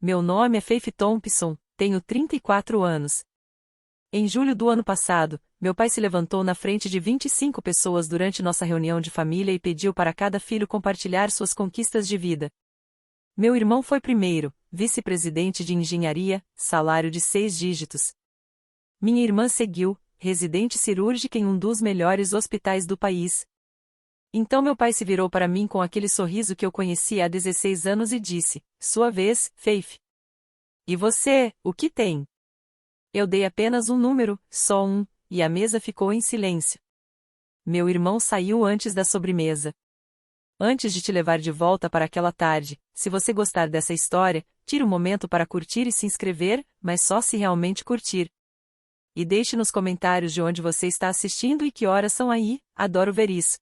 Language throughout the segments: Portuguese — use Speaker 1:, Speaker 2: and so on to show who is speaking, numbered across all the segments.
Speaker 1: Meu nome é Faith Thompson, tenho 34 anos. Em julho do ano passado, meu pai se levantou na frente de 25 pessoas durante nossa reunião de família e pediu para cada filho compartilhar suas conquistas de vida. Meu irmão foi primeiro, vice-presidente de engenharia, salário de 6 dígitos. Minha irmã seguiu, residente cirúrgica em um dos melhores hospitais do país. Então meu pai se virou para mim com aquele sorriso que eu conhecia há 16 anos e disse: "Sua vez, Faith. E você, o que tem?" Eu dei apenas um número, só um, e a mesa ficou em silêncio. Meu irmão saiu antes da sobremesa. Antes de te levar de volta para aquela tarde, se você gostar dessa história, tire um momento para curtir e se inscrever, mas só se realmente curtir. E deixe nos comentários de onde você está assistindo e que horas são aí, adoro ver isso.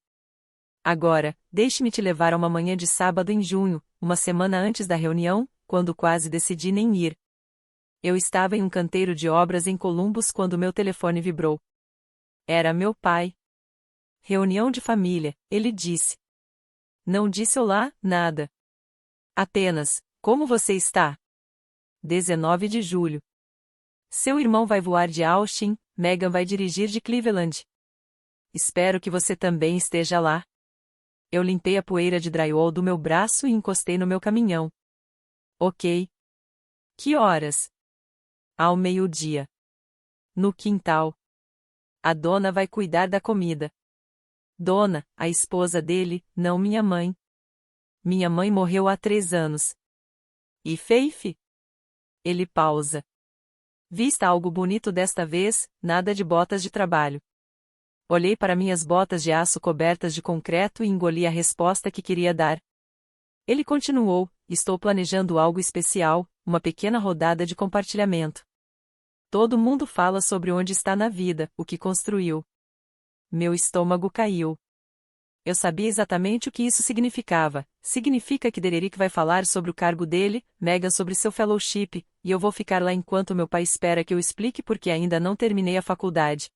Speaker 1: Agora, deixe-me te levar a uma manhã de sábado em junho, uma semana antes da reunião, quando quase decidi nem ir. Eu estava em um canteiro de obras em Columbus quando meu telefone vibrou. Era meu pai. Reunião de família, ele disse. Não disse olá, nada. Apenas, como você está? 19 de julho. Seu irmão vai voar de Austin, Megan vai dirigir de Cleveland. Espero que você também esteja lá. Eu limpei a poeira de drywall do meu braço e encostei no meu caminhão. Ok. Que horas? Ao meio-dia. No quintal. A dona vai cuidar da comida. Dona, a esposa dele, não minha mãe. Minha mãe morreu há 3 anos. E Faith? Ele pausa. Vista algo bonito desta vez, nada de botas de trabalho. Olhei para minhas botas de aço cobertas de concreto e engoli a resposta que queria dar. Ele continuou: estou planejando algo especial, uma pequena rodada de compartilhamento. Todo mundo fala sobre onde está na vida, o que construiu. Meu estômago caiu. Eu sabia exatamente o que isso significava. Significa que Derek vai falar sobre o cargo dele, Megan sobre seu fellowship, e eu vou ficar lá enquanto meu pai espera que eu explique porque ainda não terminei a faculdade.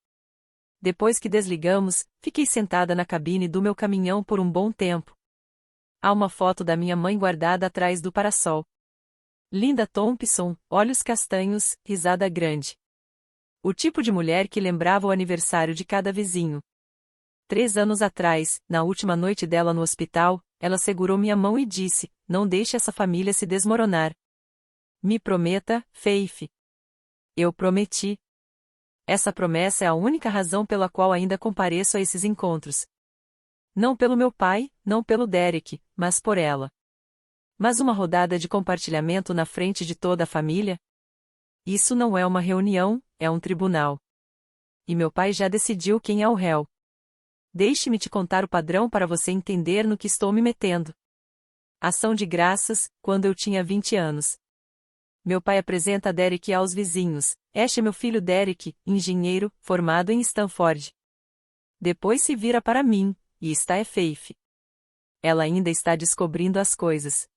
Speaker 1: Depois que desligamos, fiquei sentada na cabine do meu caminhão por um bom tempo. Há uma foto da minha mãe guardada atrás do parasol. Linda Thompson, olhos castanhos, risada grande. O tipo de mulher que lembrava o aniversário de cada vizinho. 3 anos atrás, na última noite dela no hospital, ela segurou minha mão e disse: "Não deixe essa família se desmoronar. Me prometa, Faith." Eu prometi. Essa promessa é a única razão pela qual ainda compareço a esses encontros. Não pelo meu pai, não pelo Derek, mas por ela. Mas uma rodada de compartilhamento na frente de toda a família? Isso não é uma reunião, é um tribunal. E meu pai já decidiu quem é o réu. Deixe-me te contar o padrão para você entender no que estou me metendo. Ação de graças, quando eu tinha 20 anos. Meu pai apresenta Derek aos vizinhos. Este é meu filho Derek, engenheiro, formado em Stanford. Depois se vira para mim, e esta é Faith. Ela ainda está descobrindo as coisas.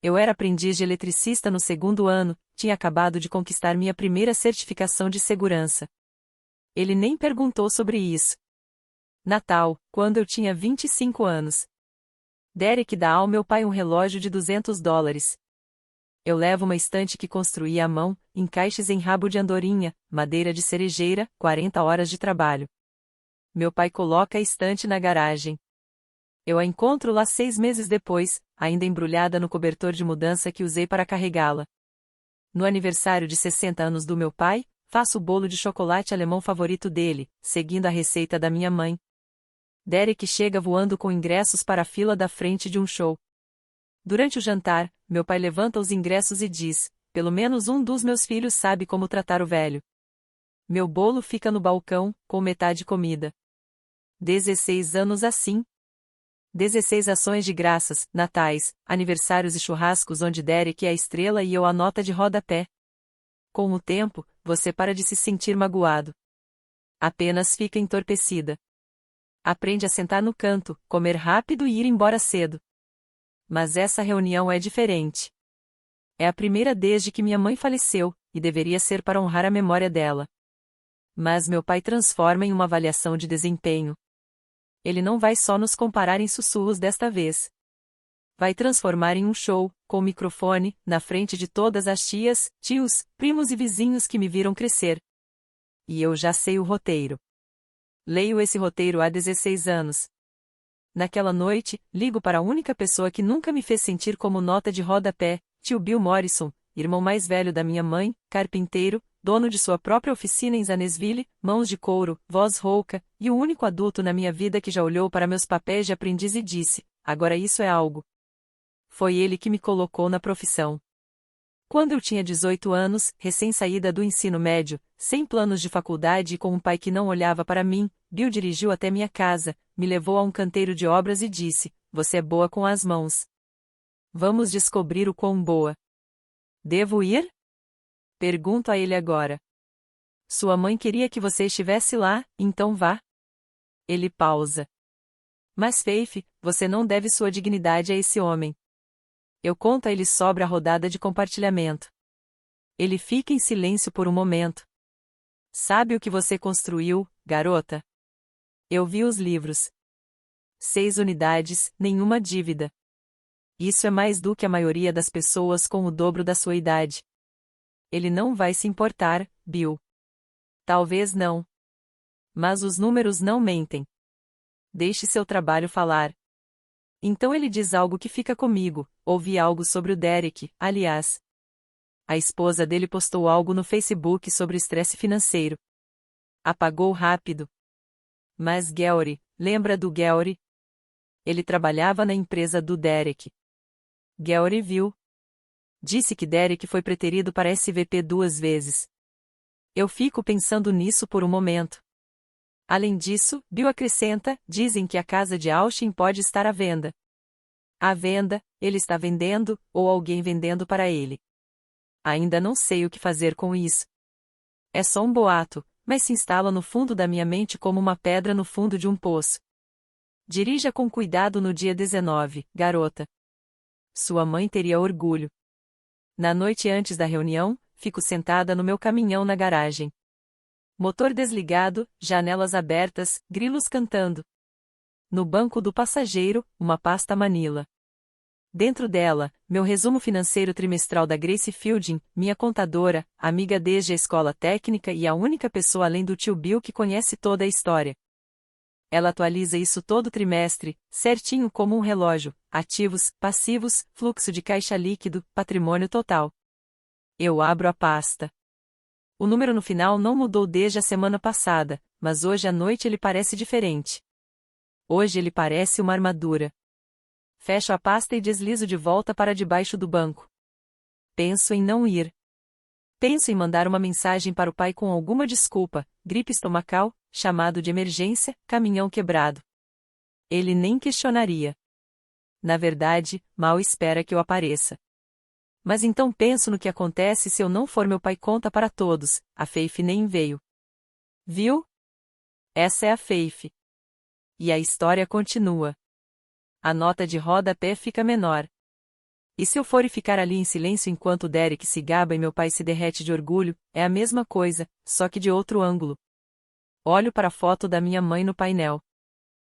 Speaker 1: Eu era aprendiz de eletricista no 2º ano, tinha acabado de conquistar minha primeira certificação de segurança. Ele nem perguntou sobre isso. Natal, quando eu tinha 25 anos. Derek dá ao meu pai um relógio de $200. Eu levo uma estante que construí à mão, encaixes em rabo de andorinha, madeira de cerejeira, 40 horas de trabalho. Meu pai coloca a estante na garagem. Eu a encontro lá 6 meses depois, ainda embrulhada no cobertor de mudança que usei para carregá-la. No aniversário de 60 anos do meu pai, faço o bolo de chocolate alemão favorito dele, seguindo a receita da minha mãe. Derek chega voando com ingressos para a fila da frente de um show. Durante o jantar, meu pai levanta os ingressos e diz: "Pelo menos um dos meus filhos sabe como tratar o velho." Meu bolo fica no balcão, com metade comida. 16 anos assim. 16 ações de graças, natais, aniversários e churrascos onde Derek é a estrela e eu a nota de rodapé. Com o tempo, você para de se sentir magoado. Apenas fica entorpecida. Aprende a sentar no canto, comer rápido e ir embora cedo. Mas essa reunião é diferente. É a primeira desde que minha mãe faleceu, e deveria ser para honrar a memória dela. Mas meu pai transforma em uma avaliação de desempenho. Ele não vai só nos comparar em sussurros desta vez. Vai transformar em um show, com microfone, na frente de todas as tias, tios, primos e vizinhos que me viram crescer. E eu já sei o roteiro. Leio esse roteiro há 16 anos. Naquela noite, ligo para a única pessoa que nunca me fez sentir como nota de rodapé, tio Bill Morrison, irmão mais velho da minha mãe, carpinteiro, dono de sua própria oficina em Zanesville, mãos de couro, voz rouca, e o único adulto na minha vida que já olhou para meus papéis de aprendiz e disse: agora isso é algo. Foi ele que me colocou na profissão. Quando eu tinha 18 anos, recém-saída do ensino médio, sem planos de faculdade e com um pai que não olhava para mim, Bill dirigiu até minha casa, me levou a um canteiro de obras e disse: você é boa com as mãos. Vamos descobrir o quão boa. Devo ir? Pergunto a ele agora. Sua mãe queria que você estivesse lá, então vá. Ele pausa. Mas Faith, você não deve sua dignidade a esse homem. Eu conto a ele sobre a rodada de compartilhamento. Ele fica em silêncio por um momento. Sabe o que você construiu, garota? Eu vi os livros. 6 unidades, nenhuma dívida. Isso é mais do que a maioria das pessoas com o dobro da sua idade. Ele não vai se importar, Bill. Talvez não. Mas os números não mentem. Deixe seu trabalho falar. Então ele diz algo que fica comigo. Ouvi algo sobre o Derek, aliás. A esposa dele postou algo no Facebook sobre estresse financeiro. Apagou rápido. Mas Gary, lembra do Gary? Ele trabalhava na empresa do Derek. Gary viu. Disse que Derek foi preterido para SVP 2 vezes. Eu fico pensando nisso por um momento. Além disso, Bill acrescenta, dizem que a casa de Austin pode estar à venda. À venda, ele está vendendo, ou alguém vendendo para ele. Ainda não sei o que fazer com isso. É só um boato, mas se instala no fundo da minha mente como uma pedra no fundo de um poço. Dirija com cuidado no dia 19, garota. Sua mãe teria orgulho. Na noite antes da reunião, fico sentada no meu caminhão na garagem. Motor desligado, janelas abertas, grilos cantando. No banco do passageiro, uma pasta Manila. Dentro dela, meu resumo financeiro trimestral da Grace Fielding, minha contadora, amiga desde a escola técnica e a única pessoa além do tio Bill que conhece toda a história. Ela atualiza isso todo trimestre, certinho como um relógio: ativos, passivos, fluxo de caixa líquido, patrimônio total. Eu abro a pasta. O número no final não mudou desde a semana passada, mas hoje à noite ele parece diferente. Hoje ele parece uma armadura. Fecho a pasta e deslizo de volta para debaixo do banco. Penso em não ir. Penso em mandar uma mensagem para o pai com alguma desculpa: gripe estomacal, chamado de emergência, caminhão quebrado. Ele nem questionaria. Na verdade, mal espera que eu apareça. Mas então penso no que acontece se eu não for. Meu pai conta para todos: a Faith nem veio. Viu? Essa é a Faith. E a história continua. A nota de rodapé fica menor. E se eu for e ficar ali em silêncio enquanto Derek se gaba e meu pai se derrete de orgulho, é a mesma coisa, só que de outro ângulo. Olho para a foto da minha mãe no painel.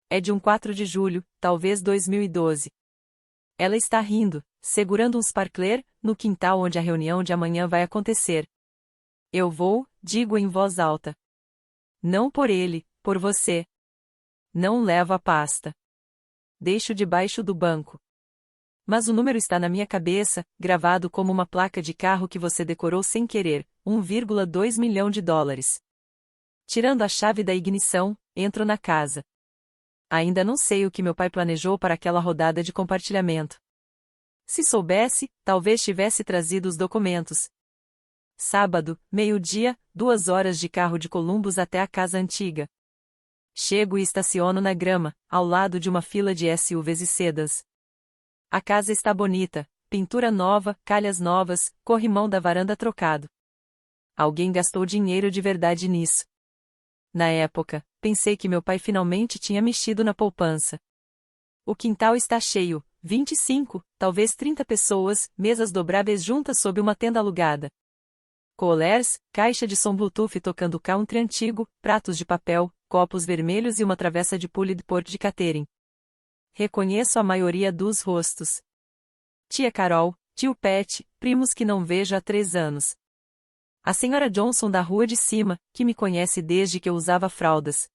Speaker 1: É de um 4 de julho, talvez 2012. Ela está rindo, segurando um sparkler, no quintal onde a reunião de amanhã vai acontecer. Eu vou, digo em voz alta. Não por ele, por você. Não levo a pasta. Deixo debaixo do banco. Mas o número está na minha cabeça, gravado como uma placa de carro que você decorou sem querer: 1,2 milhão de dólares. Tirando a chave da ignição, entro na casa. Ainda não sei o que meu pai planejou para aquela rodada de compartilhamento. Se soubesse, talvez tivesse trazido os documentos. Sábado, meio-dia, 2 horas de carro de Columbus até a casa antiga. Chego e estaciono na grama, ao lado de uma fila de SUVs e sedãs. A casa está bonita, pintura nova, calhas novas, corrimão da varanda trocado. Alguém gastou dinheiro de verdade nisso. Na época, pensei que meu pai finalmente tinha mexido na poupança. O quintal está cheio, 25, talvez 30 pessoas, mesas dobráveis juntas sob uma tenda alugada. Coolers, caixa de som Bluetooth tocando country antigo, pratos de papel, copos vermelhos e uma travessa de pulled pork de catering. Reconheço a maioria dos rostos. tia Carol, tio Pat, primos que não vejo há 3 anos. A senhora Johnson da rua de cima, que me conhece desde que eu usava fraldas.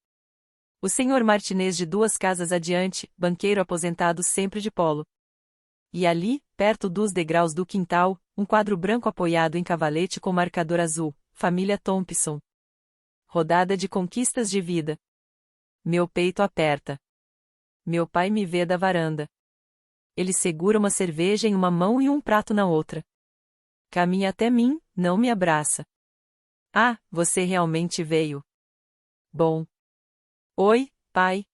Speaker 1: O senhor Martinez de 2 casas adiante, banqueiro aposentado sempre de polo. E ali, perto dos degraus do quintal, um quadro branco apoiado em cavalete com marcador azul, família Thompson. Rodada de conquistas de vida. Meu peito aperta. Meu pai me vê da varanda. Ele segura uma cerveja em uma mão e um prato na outra. Caminha até mim, não me abraça. Ah, você realmente veio. Bom. Oi, pai.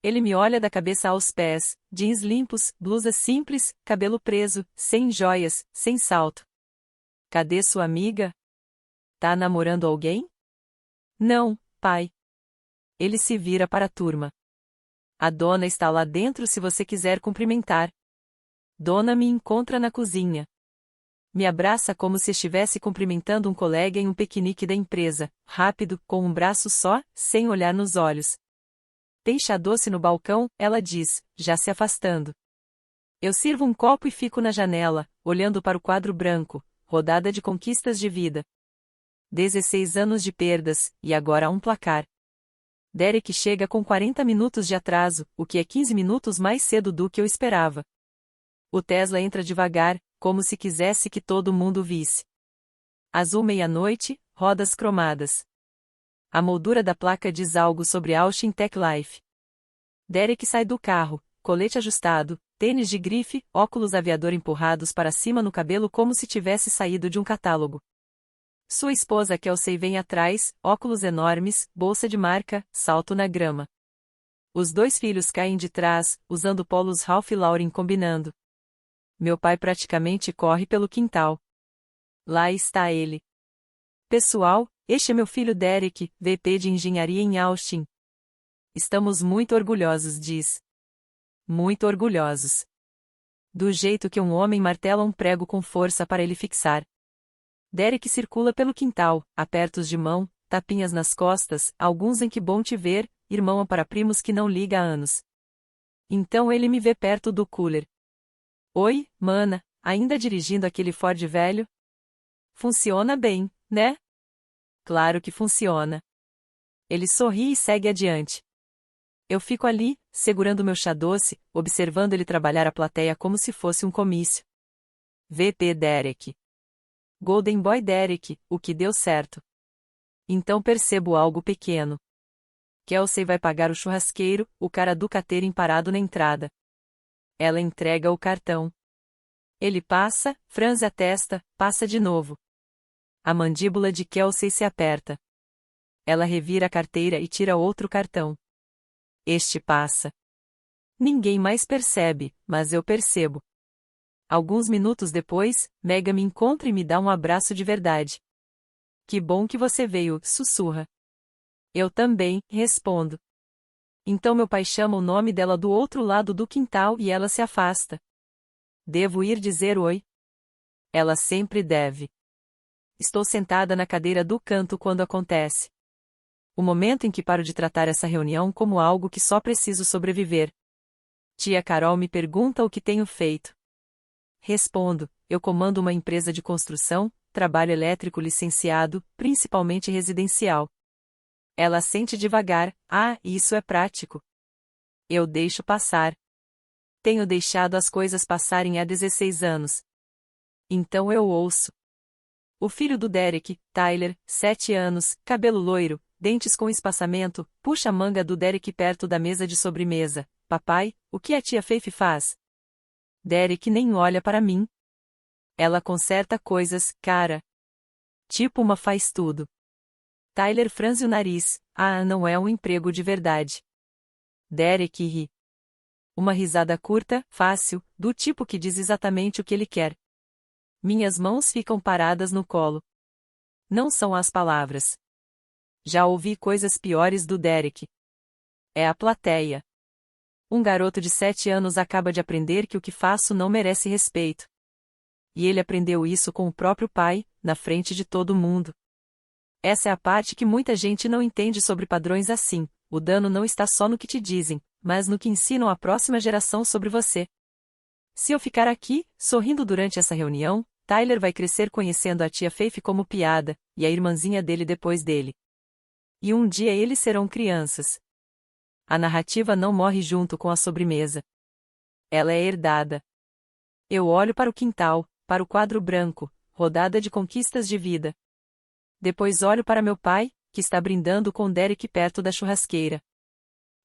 Speaker 1: Ele me olha da cabeça aos pés, jeans limpos, blusa simples, cabelo preso, sem joias, sem salto. Cadê sua amiga? Tá namorando alguém? Não, pai. Ele se vira para a turma. A dona está lá dentro se você quiser cumprimentar. Dona me encontra na cozinha. Me abraça como se estivesse cumprimentando um colega em um piquenique da empresa, rápido, com um braço só, sem olhar nos olhos. Tem chá doce no balcão, ela diz, já se afastando. Eu sirvo um copo e fico na janela, olhando para o quadro branco, rodada de conquistas de vida. 16 anos de perdas, e agora um placar. Derek chega com 40 minutos de atraso, o que é 15 minutos mais cedo do que eu esperava. O Tesla entra devagar, como se quisesse que todo mundo visse. Azul meia-noite, rodas cromadas. A moldura da placa diz algo sobre Austin Tech Life. Derek sai do carro, colete ajustado, tênis de grife, óculos aviador empurrados para cima no cabelo como se tivesse saído de um catálogo. Sua esposa Kelsey vem atrás, óculos enormes, bolsa de marca, salto na grama. Os 2 filhos caem de trás, usando polos Ralph Lauren combinando. Meu pai praticamente corre pelo quintal. Lá está ele. Pessoal, este é meu filho Derek, VP de engenharia em Austin. Estamos muito orgulhosos, diz. Muito orgulhosos. Do jeito que um homem martela um prego com força para ele fixar. Derek circula pelo quintal, apertos de mão, tapinhas nas costas, alguns em que bom te ver, irmão para primos que não liga há anos. Então ele me vê perto do cooler. Oi, mana, ainda dirigindo aquele Ford velho? Funciona bem, né? Claro que funciona. Ele sorri e segue adiante. Eu fico ali, segurando meu chá doce, observando ele trabalhar a plateia como se fosse um comício. VP Derek. Golden Boy Derek, o que deu certo. Então percebo algo pequeno. Kelsey vai pagar o churrasqueiro, o cara do catering parado na entrada. Ela entrega o cartão. Ele passa, franze a testa, passa de novo. A mandíbula de Kelsey se aperta. Ela revira a carteira e tira outro cartão. Este passa. Ninguém mais percebe, mas eu percebo. Alguns minutos depois, Mega me encontra e me dá um abraço de verdade. Que bom que você veio, sussurra. Eu também, respondo. Então meu pai chama o nome dela do outro lado do quintal e ela se afasta. Devo ir dizer oi? Ela sempre deve. Estou sentada na cadeira do canto quando acontece. O momento em que paro de tratar essa reunião como algo que só preciso sobreviver. Tia Carol me pergunta o que tenho feito. Respondo, eu comando uma empresa de construção, trabalho elétrico licenciado, principalmente residencial. Ela sente devagar, isso é prático. Eu deixo passar. Tenho deixado as coisas passarem há 16 anos. Então eu ouço. O filho do Derek, Tyler, 7 anos, cabelo loiro, dentes com espaçamento, puxa a manga do Derek perto da mesa de sobremesa. Papai, o que a tia Faith faz? Derek nem olha para mim. Ela conserta coisas, cara. Tipo uma faz tudo. Tyler franze o nariz. Não é um emprego de verdade. Derek ri. Uma risada curta, fácil, do tipo que diz exatamente o que ele quer. Minhas mãos ficam paradas no colo. Não são as palavras. Já ouvi coisas piores do Derek. É a plateia. Um garoto de 7 anos acaba de aprender que o que faço não merece respeito. E ele aprendeu isso com o próprio pai, na frente de todo mundo. Essa é a parte que muita gente não entende sobre padrões assim. O dano não está só no que te dizem, mas no que ensinam a próxima geração sobre você. Se eu ficar aqui, sorrindo durante essa reunião, Tyler vai crescer conhecendo a tia Faith como piada, e a irmãzinha dele depois dele. E um dia eles serão crianças. A narrativa não morre junto com a sobremesa. Ela é herdada. Eu olho para o quintal, para o quadro branco, rodada de conquistas de vida. Depois olho para meu pai, que está brindando com Derek perto da churrasqueira.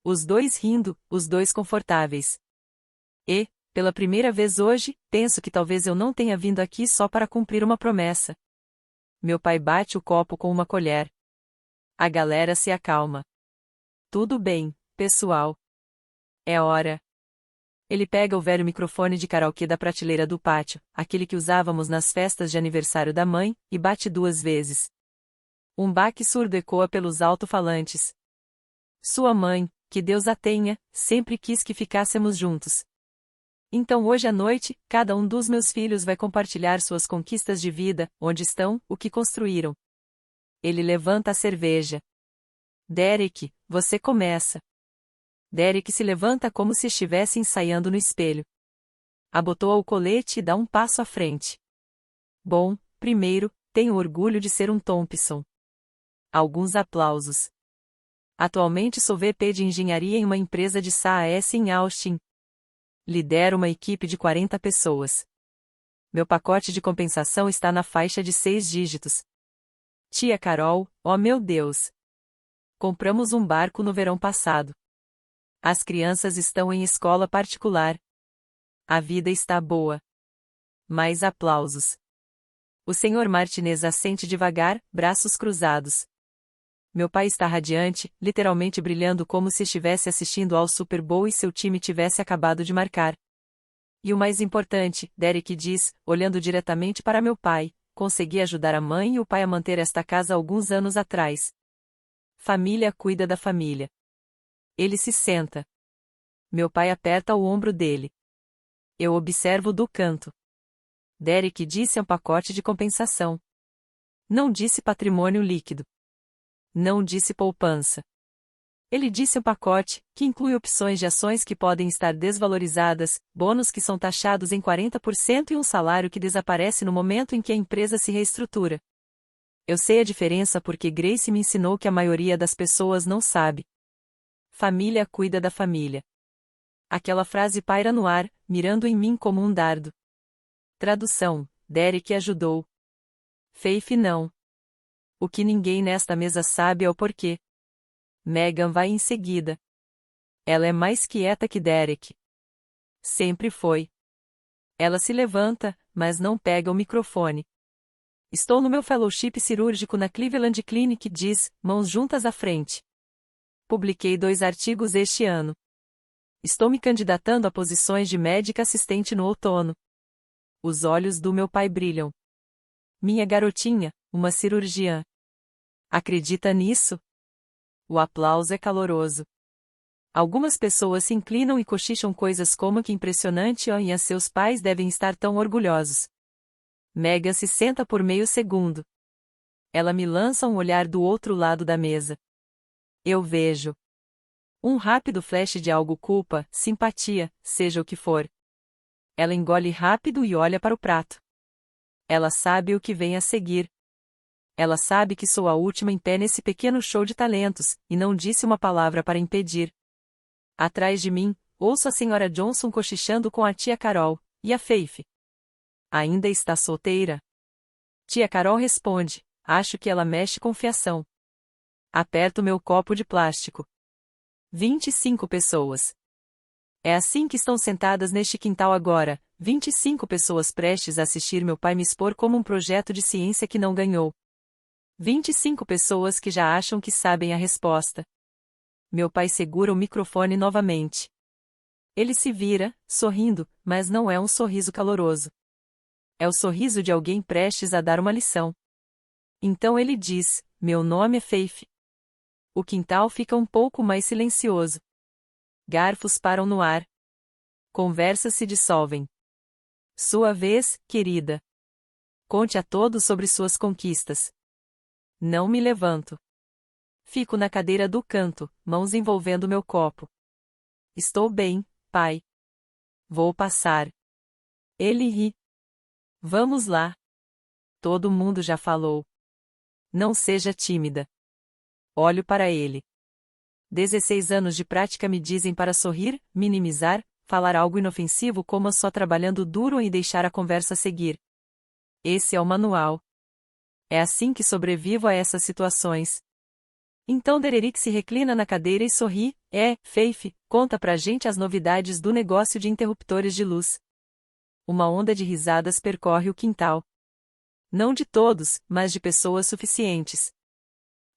Speaker 1: Os dois rindo, os dois confortáveis. E, pela primeira vez hoje, penso que talvez eu não tenha vindo aqui só para cumprir uma promessa. Meu pai bate o copo com uma colher. A galera se acalma. Tudo bem, pessoal. É hora. Ele pega o velho microfone de karaokê da prateleira do pátio, aquele que usávamos nas festas de aniversário da mãe, e bate 2 vezes. Um baque surdo ecoa pelos alto-falantes. Sua mãe, que Deus a tenha, sempre quis que ficássemos juntos. Então hoje à noite, cada um dos meus filhos vai compartilhar suas conquistas de vida, onde estão, o que construíram. Ele levanta a cerveja. Derek, você começa. Derek se levanta como se estivesse ensaiando no espelho. Abotoa o colete e dá um passo à frente. Bom, primeiro, tenho orgulho de ser um Thompson. Alguns aplausos. Atualmente sou VP de engenharia em uma empresa de SaaS em Austin. Lidero uma equipe de 40 pessoas. Meu pacote de compensação está na faixa de 6 dígitos. Tia Carol, oh meu Deus! Compramos um barco no verão passado. As crianças estão em escola particular. A vida está boa. Mais aplausos. O Sr. Martinez assente devagar, braços cruzados. Meu pai está radiante, literalmente brilhando como se estivesse assistindo ao Super Bowl e seu time tivesse acabado de marcar. E o mais importante, Derek diz, olhando diretamente para meu pai, consegui ajudar a mãe e o pai a manter esta casa alguns anos atrás. Família cuida da família. Ele se senta. Meu pai aperta o ombro dele. Eu observo do canto. Derek disse um pacote de compensação. Não disse patrimônio líquido. Não disse poupança. Ele disse um pacote, que inclui opções de ações que podem estar desvalorizadas, bônus que são taxados em 40% e um salário que desaparece no momento em que a empresa se reestrutura. Eu sei a diferença porque Grace me ensinou que a maioria das pessoas não sabe. Família cuida da família. Aquela frase paira no ar, mirando em mim como um dardo. Tradução: Derek ajudou. Faith não. O que ninguém nesta mesa sabe é o porquê. Megan vai em seguida. Ela é mais quieta que Derek. Sempre foi. Ela se levanta, mas não pega o microfone. Estou no meu fellowship cirúrgico na Cleveland Clinic, diz, mãos juntas à frente. Publiquei 2 artigos este ano. Estou me candidatando a posições de médica assistente no outono. Os olhos do meu pai brilham. Minha garotinha, uma cirurgiã. Acredita nisso? O aplauso é caloroso. Algumas pessoas se inclinam e cochicham coisas como que impressionante e seus pais devem estar tão orgulhosos. Megan se senta por meio segundo. Ela me lança um olhar do outro lado da mesa. Eu vejo. Um rápido flash de algo culpa, simpatia, seja o que for. Ela engole rápido e olha para o prato. Ela sabe o que vem a seguir. Ela sabe que sou a última em pé nesse pequeno show de talentos, e não disse uma palavra para impedir. Atrás de mim, ouço a Sra. Johnson cochichando com a tia Carol, e a Faith. Ainda está solteira? Tia Carol responde, acho que ela mexe com fiação. Aperto meu copo de plástico. 25 pessoas. É assim que estão sentadas neste quintal agora, 25 pessoas prestes a assistir meu pai me expor como um projeto de ciência que não ganhou. 25 pessoas que já acham que sabem a resposta. Meu pai segura o microfone novamente. Ele se vira, sorrindo, mas não é um sorriso caloroso. É o sorriso de alguém prestes a dar uma lição. Então ele diz, meu nome é Faith. O quintal fica um pouco mais silencioso. Garfos param no ar. Conversas se dissolvem. Sua vez, querida. Conte a todos sobre suas conquistas. Não me levanto. Fico na cadeira do canto, mãos envolvendo meu copo. Estou bem, pai. Vou passar. Ele ri. Vamos lá. Todo mundo já falou. Não seja tímida. Olho para ele. 16 anos de prática me dizem para sorrir, minimizar, falar algo inofensivo como só trabalhando duro e deixar a conversa seguir. Esse é o manual. É assim que sobrevivo a essas situações. Então Dererick se reclina na cadeira e sorri. Faith, conta pra gente as novidades do negócio de interruptores de luz. Uma onda de risadas percorre o quintal. Não de todos, mas de pessoas suficientes.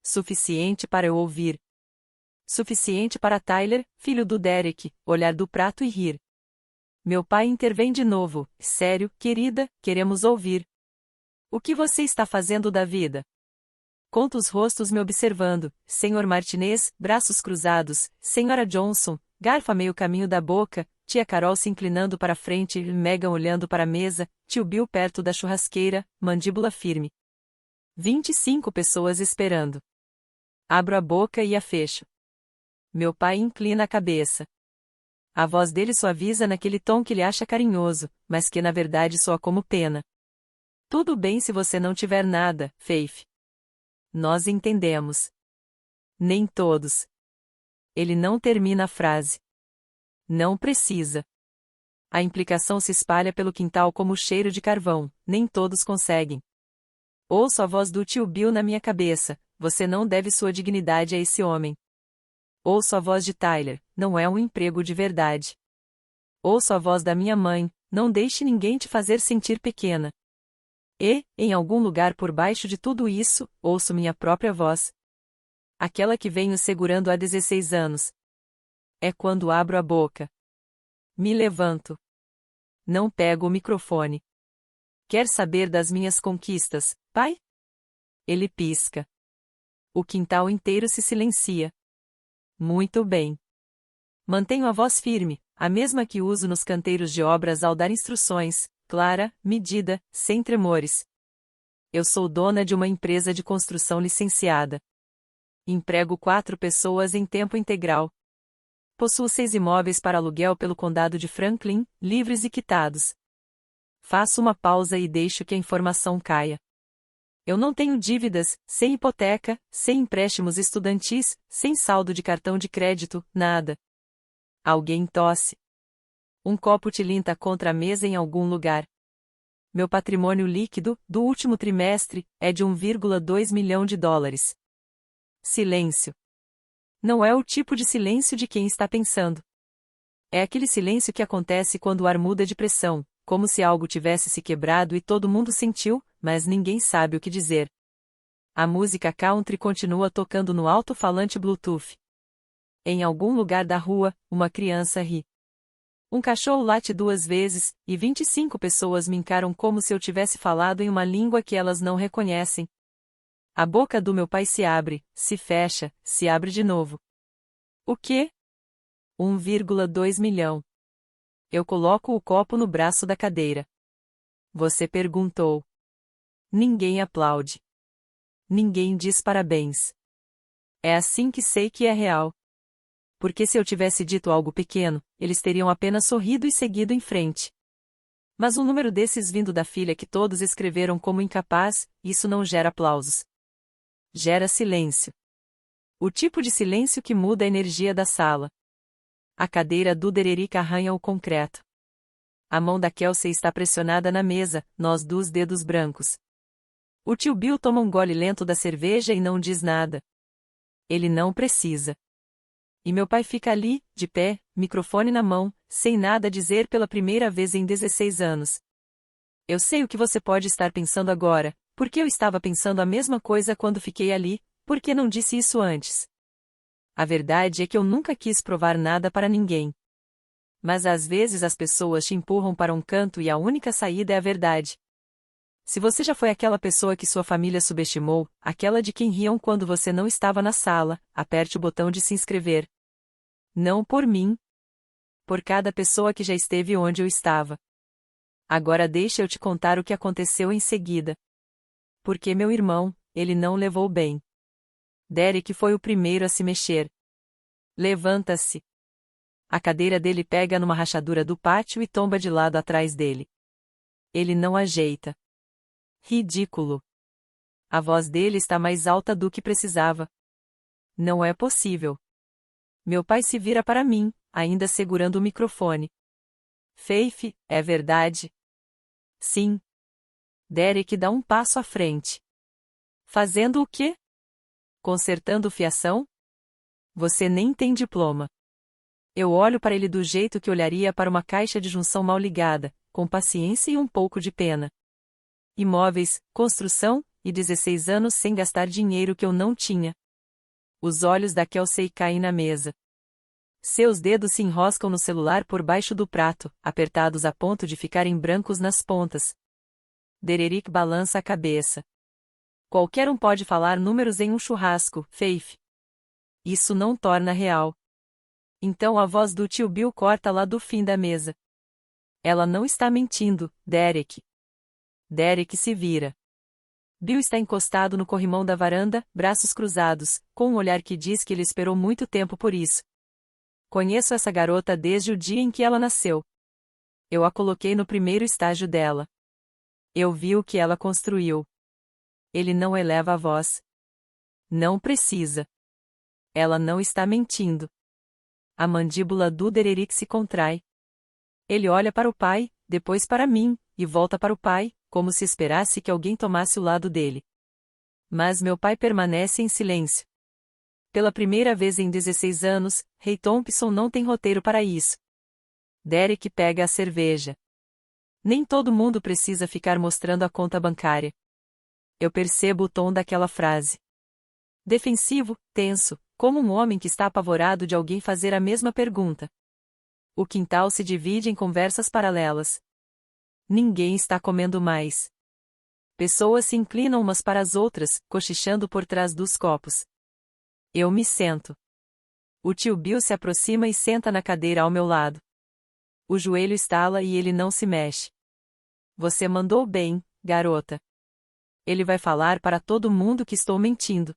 Speaker 1: Suficiente para eu ouvir. Suficiente para Tyler, filho do Derek, olhar do prato e rir. Meu pai intervém de novo. Sério, querida, queremos ouvir. O que você está fazendo da vida? Conta os rostos me observando. Senhor Martinez, braços cruzados. Senhora Johnson, garfo a meio caminho da boca. Tia Carol se inclinando para frente, Megan olhando para a mesa, tio Bill perto da churrasqueira, mandíbula firme. 25 pessoas esperando. Abro a boca e a fecho. Meu pai inclina a cabeça. A voz dele suaviza naquele tom que ele acha carinhoso, mas que na verdade soa como pena. Tudo bem se você não tiver nada, Faith. Nós entendemos. Nem todos. Ele não termina a frase. Não precisa. A implicação se espalha pelo quintal como cheiro de carvão, nem todos conseguem. Ouço a voz do tio Bill na minha cabeça, você não deve sua dignidade a esse homem. Ouço a voz de Tyler, não é um emprego de verdade. Ouço a voz da minha mãe, não deixe ninguém te fazer sentir pequena. E, em algum lugar por baixo de tudo isso, ouço minha própria voz. Aquela que venho segurando há 16 anos. É quando abro a boca. Me levanto. Não pego o microfone. Quer saber das minhas conquistas, pai? Ele pisca. O quintal inteiro se silencia. Muito bem. Mantenho a voz firme, a mesma que uso nos canteiros de obras ao dar instruções, clara, medida, sem tremores. Eu sou dona de uma empresa de construção licenciada. Emprego 4 pessoas em tempo integral. Possuo 6 imóveis para aluguel pelo condado de Franklin, livres e quitados. Faço uma pausa e deixo que a informação caia. Eu não tenho dívidas, sem hipoteca, sem empréstimos estudantis, sem saldo de cartão de crédito, nada. Alguém tosse. Um copo tilinta contra a mesa em algum lugar. Meu patrimônio líquido, do último trimestre, é de 1,2 milhão de dólares. Silêncio. Não é o tipo de silêncio de quem está pensando. É aquele silêncio que acontece quando o ar muda de pressão, como se algo tivesse se quebrado e todo mundo sentiu, mas ninguém sabe o que dizer. A música country continua tocando no alto-falante Bluetooth. Em algum lugar da rua, uma criança ri. Um cachorro late 2 vezes, e 25 pessoas me encaram como se eu tivesse falado em uma língua que elas não reconhecem. A boca do meu pai se abre, se fecha, se abre de novo. O quê? 1,2 milhão. Eu coloco o copo no braço da cadeira. Você perguntou. Ninguém aplaude. Ninguém diz parabéns. É assim que sei que é real. Porque se eu tivesse dito algo pequeno, eles teriam apenas sorrido e seguido em frente. Mas o número desses vindo da filha que todos escreveram como incapaz, isso não gera aplausos. Gera silêncio. O tipo de silêncio que muda a energia da sala. A cadeira do Dererick arranha o concreto. A mão da Kelsey está pressionada na mesa, nós dos dedos brancos. O tio Bill toma um gole lento da cerveja e não diz nada. Ele não precisa. E meu pai fica ali, de pé, microfone na mão, sem nada a dizer pela primeira vez em 16 anos. Eu sei o que você pode estar pensando agora, porque eu estava pensando a mesma coisa quando fiquei ali, porque não disse isso antes. A verdade é que eu nunca quis provar nada para ninguém. Mas às vezes as pessoas te empurram para um canto e a única saída é a verdade. Se você já foi aquela pessoa que sua família subestimou, aquela de quem riam quando você não estava na sala, aperte o botão de se inscrever. Não por mim. Por cada pessoa que já esteve onde eu estava. Agora deixa eu te contar o que aconteceu em seguida. Porque meu irmão, ele não levou bem. Derek foi o primeiro a se mexer. Levanta-se. A cadeira dele pega numa rachadura do pátio e tomba de lado atrás dele. Ele não ajeita. Ridículo. A voz dele está mais alta do que precisava. Não é possível. Meu pai se vira para mim, ainda segurando o microfone. Faith, é verdade? Sim. Derek dá um passo à frente. Fazendo o quê? Consertando fiação? Você nem tem diploma. Eu olho para ele do jeito que olharia para uma caixa de junção mal ligada, com paciência e um pouco de pena. Imóveis, construção, e 16 anos sem gastar dinheiro que eu não tinha. Os olhos da Kelsey caem na mesa. Seus dedos se enroscam no celular por baixo do prato, apertados a ponto de ficarem brancos nas pontas. Derek balança a cabeça. Qualquer um pode falar números em um churrasco, Faith. Isso não torna real. Então a voz do tio Bill corta lá do fim da mesa. Ela não está mentindo, Derek. Derek se vira. Bill está encostado no corrimão da varanda, braços cruzados, com um olhar que diz que ele esperou muito tempo por isso. Conheço essa garota desde o dia em que ela nasceu. Eu a coloquei no primeiro estágio dela. Eu vi o que ela construiu. Ele não eleva a voz. Não precisa. Ela não está mentindo. A mandíbula do Derek se contrai. Ele olha para o pai, depois para mim, e volta para o pai, como se esperasse que alguém tomasse o lado dele. Mas meu pai permanece em silêncio. Pela primeira vez em 16 anos, Ray Thompson não tem roteiro para isso. Derek pega a cerveja. Nem todo mundo precisa ficar mostrando a conta bancária. Eu percebo o tom daquela frase. Defensivo, tenso, como um homem que está apavorado de alguém fazer a mesma pergunta. O quintal se divide em conversas paralelas. Ninguém está comendo mais. Pessoas se inclinam umas para as outras, cochichando por trás dos copos. Eu me sento. O tio Bill se aproxima e senta na cadeira ao meu lado. O joelho estala e ele não se mexe. Você mandou bem, garota. Ele vai falar para todo mundo que estou mentindo.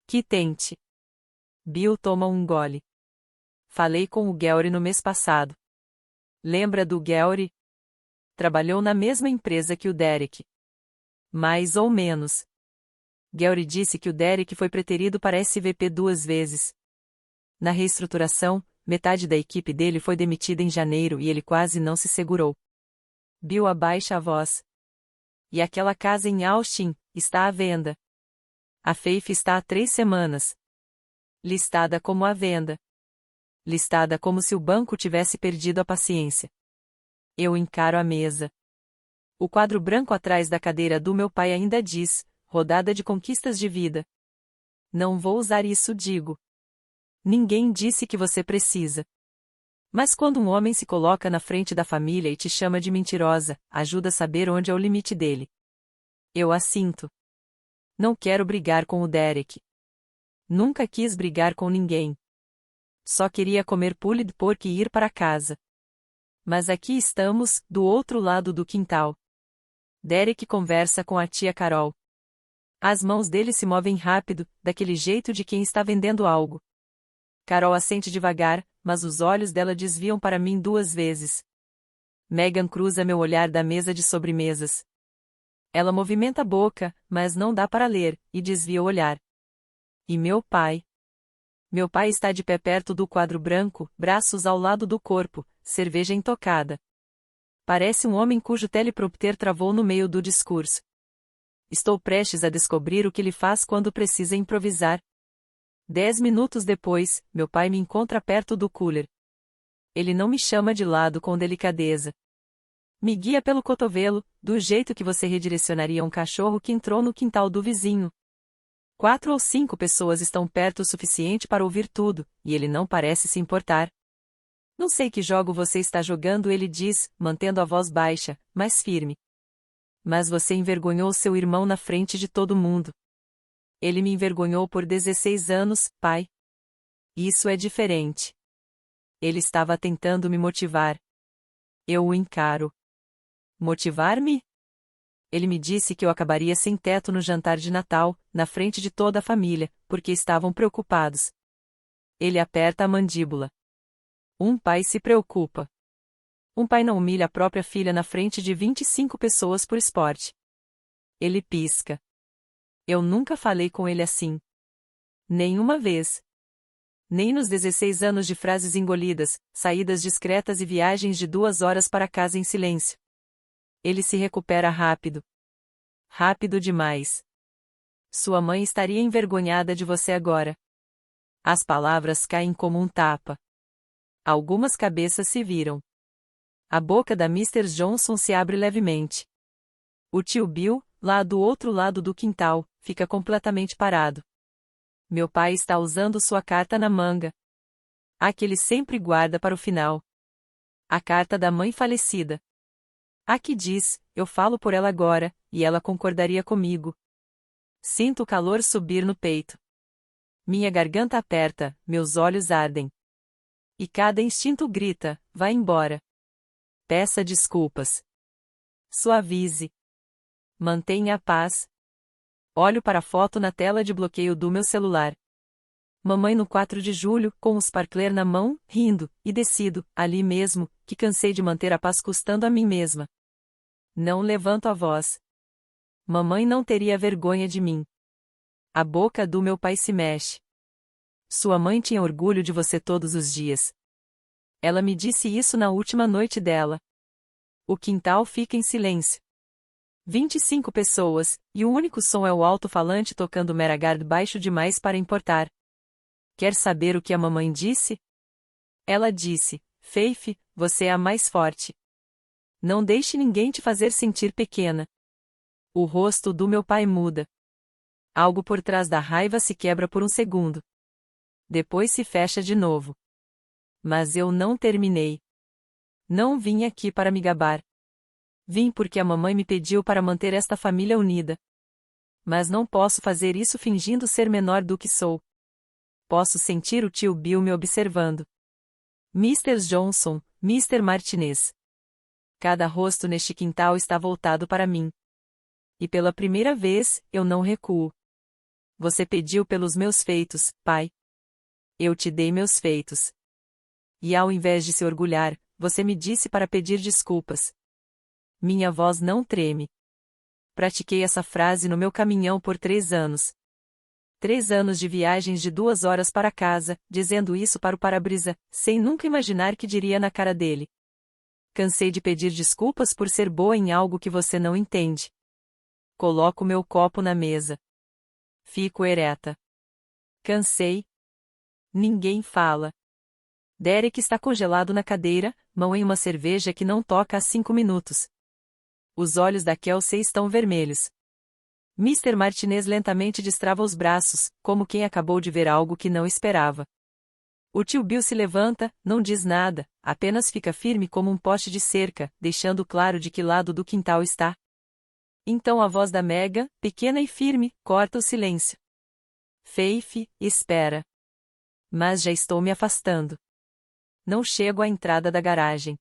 Speaker 1: Que tente. Bill toma um gole. Falei com o Gary no mês passado. Lembra do Gary? Trabalhou na mesma empresa que o Derek. Mais ou menos. Gary disse que o Derek foi preterido para SVP 2 vezes. Na reestruturação, metade da equipe dele foi demitida em janeiro e ele quase não se segurou. Bill abaixa a voz. E aquela casa em Austin está à venda. A Faith está há 3 semanas. Listada como à venda. Listada como se o banco tivesse perdido a paciência. Eu encaro a mesa. O quadro branco atrás da cadeira do meu pai ainda diz, rodada de conquistas de vida. Não vou usar isso, digo. Ninguém disse que você precisa. Mas quando um homem se coloca na frente da família e te chama de mentirosa, ajuda a saber onde é o limite dele. Eu assinto. Não quero brigar com o Derek. Nunca quis brigar com ninguém. Só queria comer pulled pork e ir para casa. Mas aqui estamos, do outro lado do quintal. Derek conversa com a tia Carol. As mãos dele se movem rápido, daquele jeito de quem está vendendo algo. Carol assente devagar, mas os olhos dela desviam para mim 2 vezes. Megan cruza meu olhar da mesa de sobremesas. Ela movimenta a boca, mas não dá para ler, e desvia o olhar. E meu pai? Meu pai está de pé perto do quadro branco, braços ao lado do corpo, cerveja intocada. Parece um homem cujo teleprompter travou no meio do discurso. Estou prestes a descobrir o que ele faz quando precisa improvisar. 10 minutos depois, meu pai me encontra perto do cooler. Ele não me chama de lado com delicadeza. Me guia pelo cotovelo, do jeito que você redirecionaria um cachorro que entrou no quintal do vizinho. 4 ou 5 pessoas estão perto o suficiente para ouvir tudo, e ele não parece se importar. Não sei que jogo você está jogando, ele diz, mantendo a voz baixa, mas firme. Mas você envergonhou seu irmão na frente de todo mundo. Ele me envergonhou por 16 anos, pai. Isso é diferente. Ele estava tentando me motivar. Eu o encaro. Motivar-me? Ele me disse que eu acabaria sem teto no jantar de Natal, na frente de toda a família, porque estavam preocupados. Ele aperta a mandíbula. Um pai se preocupa. Um pai não humilha a própria filha na frente de 25 pessoas por esporte. Ele pisca. Eu nunca falei com ele assim. Nenhuma vez. Nem nos 16 anos de frases engolidas, saídas discretas e viagens de 2 horas para casa em silêncio. Ele se recupera rápido. Rápido demais. Sua mãe estaria envergonhada de você agora. As palavras caem como um tapa. Algumas cabeças se viram. A boca da Mr. Johnson se abre levemente. O tio Bill, lá do outro lado do quintal, fica completamente parado. Meu pai está usando sua carta na manga. A que ele sempre guarda para o final. A carta da mãe falecida. A que diz, eu falo por ela agora, e ela concordaria comigo. Sinto o calor subir no peito. Minha garganta aperta, meus olhos ardem. E cada instinto grita, vá embora. Peça desculpas. Suavize. Mantenha a paz. Olho para a foto na tela de bloqueio do meu celular. Mamãe no 4 de julho, com o sparkler na mão, rindo, e decido, ali mesmo, que cansei de manter a paz custando a mim mesma. Não levanto a voz. Mamãe não teria vergonha de mim. A boca do meu pai se mexe. Sua mãe tinha orgulho de você todos os dias. Ela me disse isso na última noite dela. O quintal fica em silêncio. 25 pessoas, e o único som é o alto-falante tocando Meragard baixo demais para importar. Quer saber o que a mamãe disse? Ela disse, Faith, você é a mais forte. Não deixe ninguém te fazer sentir pequena. O rosto do meu pai muda. Algo por trás da raiva se quebra por um segundo. Depois se fecha de novo. Mas eu não terminei. Não vim aqui para me gabar. Vim porque a mamãe me pediu para manter esta família unida. Mas não posso fazer isso fingindo ser menor do que sou. Posso sentir o tio Bill me observando. Mr. Johnson, Mr. Martinez. Cada rosto neste quintal está voltado para mim. E pela primeira vez, eu não recuo. Você pediu pelos meus feitos, pai. Eu te dei meus feitos. E ao invés de se orgulhar, você me disse para pedir desculpas. Minha voz não treme. Pratiquei essa frase no meu caminhão por 3 anos. 3 anos de viagens de 2 horas para casa, dizendo isso para o para-brisa, sem nunca imaginar que diria na cara dele. Cansei de pedir desculpas por ser boa em algo que você não entende. Coloco meu copo na mesa. Fico ereta. Cansei. Ninguém fala. Derek está congelado na cadeira, mão em uma cerveja que não toca há 5 minutos. Os olhos da Kelsey estão vermelhos. Mr. Martinez lentamente destrava os braços, como quem acabou de ver algo que não esperava. O tio Bill se levanta, não diz nada, apenas fica firme como um poste de cerca, deixando claro de que lado do quintal está. Então a voz da Mega, pequena e firme, corta o silêncio. Faith, espera. Mas já estou me afastando. Não chego à entrada da garagem.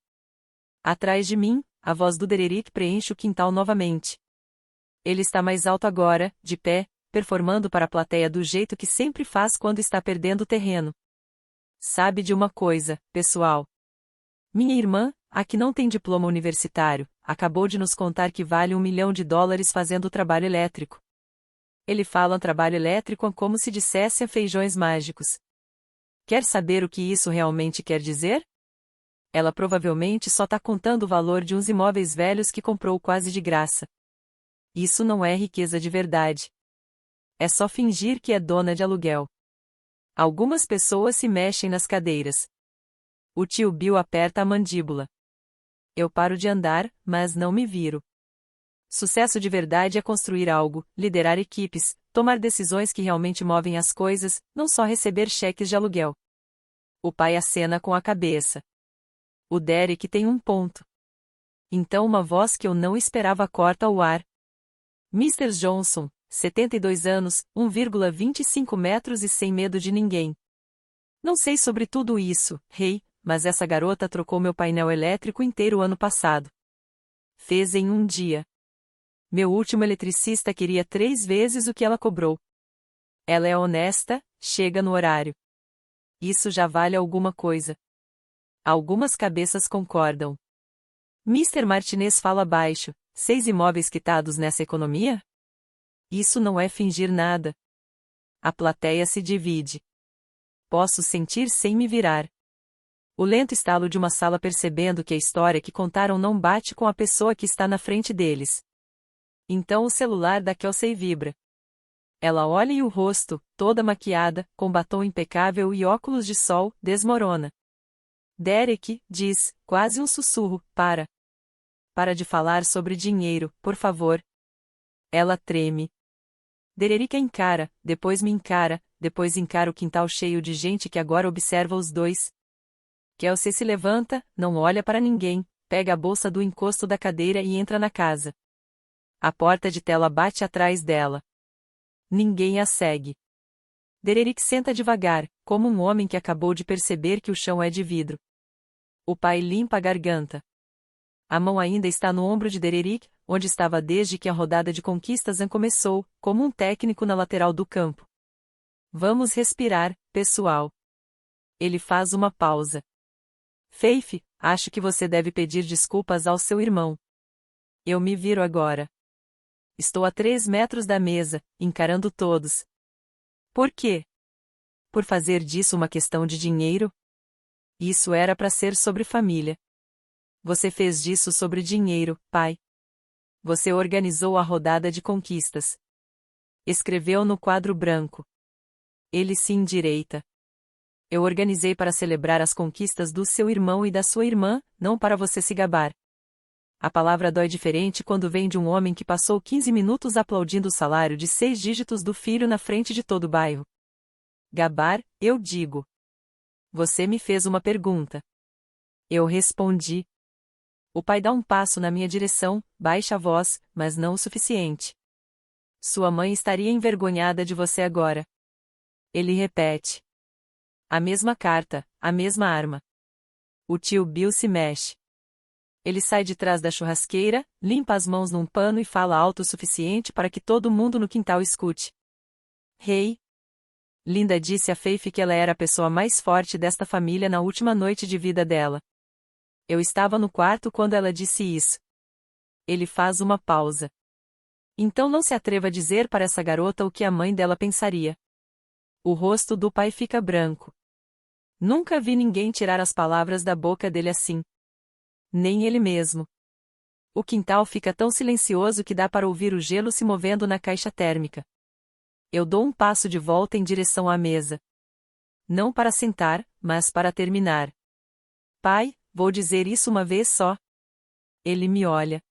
Speaker 1: Atrás de mim, a voz do Dererick preenche o quintal novamente. Ele está mais alto agora, de pé, performando para a plateia do jeito que sempre faz quando está perdendo o terreno. Sabe de uma coisa, pessoal? Minha irmã, a que não tem diploma universitário, acabou de nos contar que vale $1 milhão fazendo o trabalho elétrico. Ele fala trabalho elétrico como se dissesse feijões mágicos. Quer saber o que isso realmente quer dizer? Ela provavelmente só está contando o valor de uns imóveis velhos que comprou quase de graça. Isso não é riqueza de verdade. É só fingir que é dona de aluguel. Algumas pessoas se mexem nas cadeiras. O tio Bill aperta a mandíbula. Eu paro de andar, mas não me viro. Sucesso de verdade é construir algo, liderar equipes, tomar decisões que realmente movem as coisas, não só receber cheques de aluguel. O pai acena com a cabeça. O Derek tem um ponto. Então uma voz que eu não esperava corta o ar. Mr. Johnson, 72 anos, 1,25 metros e sem medo de ninguém. Não sei sobre tudo isso, rei, mas essa garota trocou meu painel elétrico inteiro ano passado. Fez em um dia. Meu último eletricista queria 3 vezes o que ela cobrou. Ela é honesta, chega no horário. Isso já vale alguma coisa. Algumas cabeças concordam. Mister Martinez fala baixo. 6 imóveis quitados nessa economia? Isso não é fingir nada. A plateia se divide. Posso sentir sem me virar. O lento estalo de uma sala percebendo que a história que contaram não bate com a pessoa que está na frente deles. Então o celular da Kelsey vibra. Ela olha e o rosto, toda maquiada, com batom impecável e óculos de sol, desmorona. Derek, diz, quase um sussurro, para. Para de falar sobre dinheiro, por favor. Ela treme. Derek a encara, depois me encara, depois encara o quintal cheio de gente que agora observa os dois. Kelsey se levanta, não olha para ninguém, pega a bolsa do encosto da cadeira e entra na casa. A porta de tela bate atrás dela. Ninguém a segue. Derek senta devagar, como um homem que acabou de perceber que o chão é de vidro. O pai limpa a garganta. A mão ainda está no ombro de Derek, onde estava desde que a rodada de conquistas começou, como um técnico na lateral do campo. Vamos respirar, pessoal. Ele faz uma pausa. Faith, acho que você deve pedir desculpas ao seu irmão. Eu me viro agora. Estou a 3 metros da mesa, encarando todos. Por quê? Por fazer disso uma questão de dinheiro? Isso era para ser sobre família. Você fez disso sobre dinheiro, pai. Você organizou a rodada de conquistas. Escreveu no quadro branco. Ele se endireita. Eu organizei para celebrar as conquistas do seu irmão e da sua irmã, não para você se gabar. A palavra dói diferente quando vem de um homem que passou 15 minutos aplaudindo o salário de 6 dígitos do filho na frente de todo o bairro. Gabar, eu digo. Você me fez uma pergunta. Eu respondi. O pai dá um passo na minha direção, baixa a voz, mas não o suficiente. Sua mãe estaria envergonhada de você agora. Ele repete. A mesma carta, a mesma arma. O tio Bill se mexe. Ele sai de trás da churrasqueira, limpa as mãos num pano e fala alto o suficiente para que todo mundo no quintal escute. Hey! Linda disse a Faith que ela era a pessoa mais forte desta família na última noite de vida dela. Eu estava no quarto quando ela disse isso. Ele faz uma pausa. Então não se atreva a dizer para essa garota o que a mãe dela pensaria. O rosto do pai fica branco. Nunca vi ninguém tirar as palavras da boca dele assim. Nem ele mesmo. O quintal fica tão silencioso que dá para ouvir o gelo se movendo na caixa térmica. Eu dou um passo de volta em direção à mesa. Não para sentar, mas para terminar. Pai, vou dizer isso uma vez só. Ele me olha.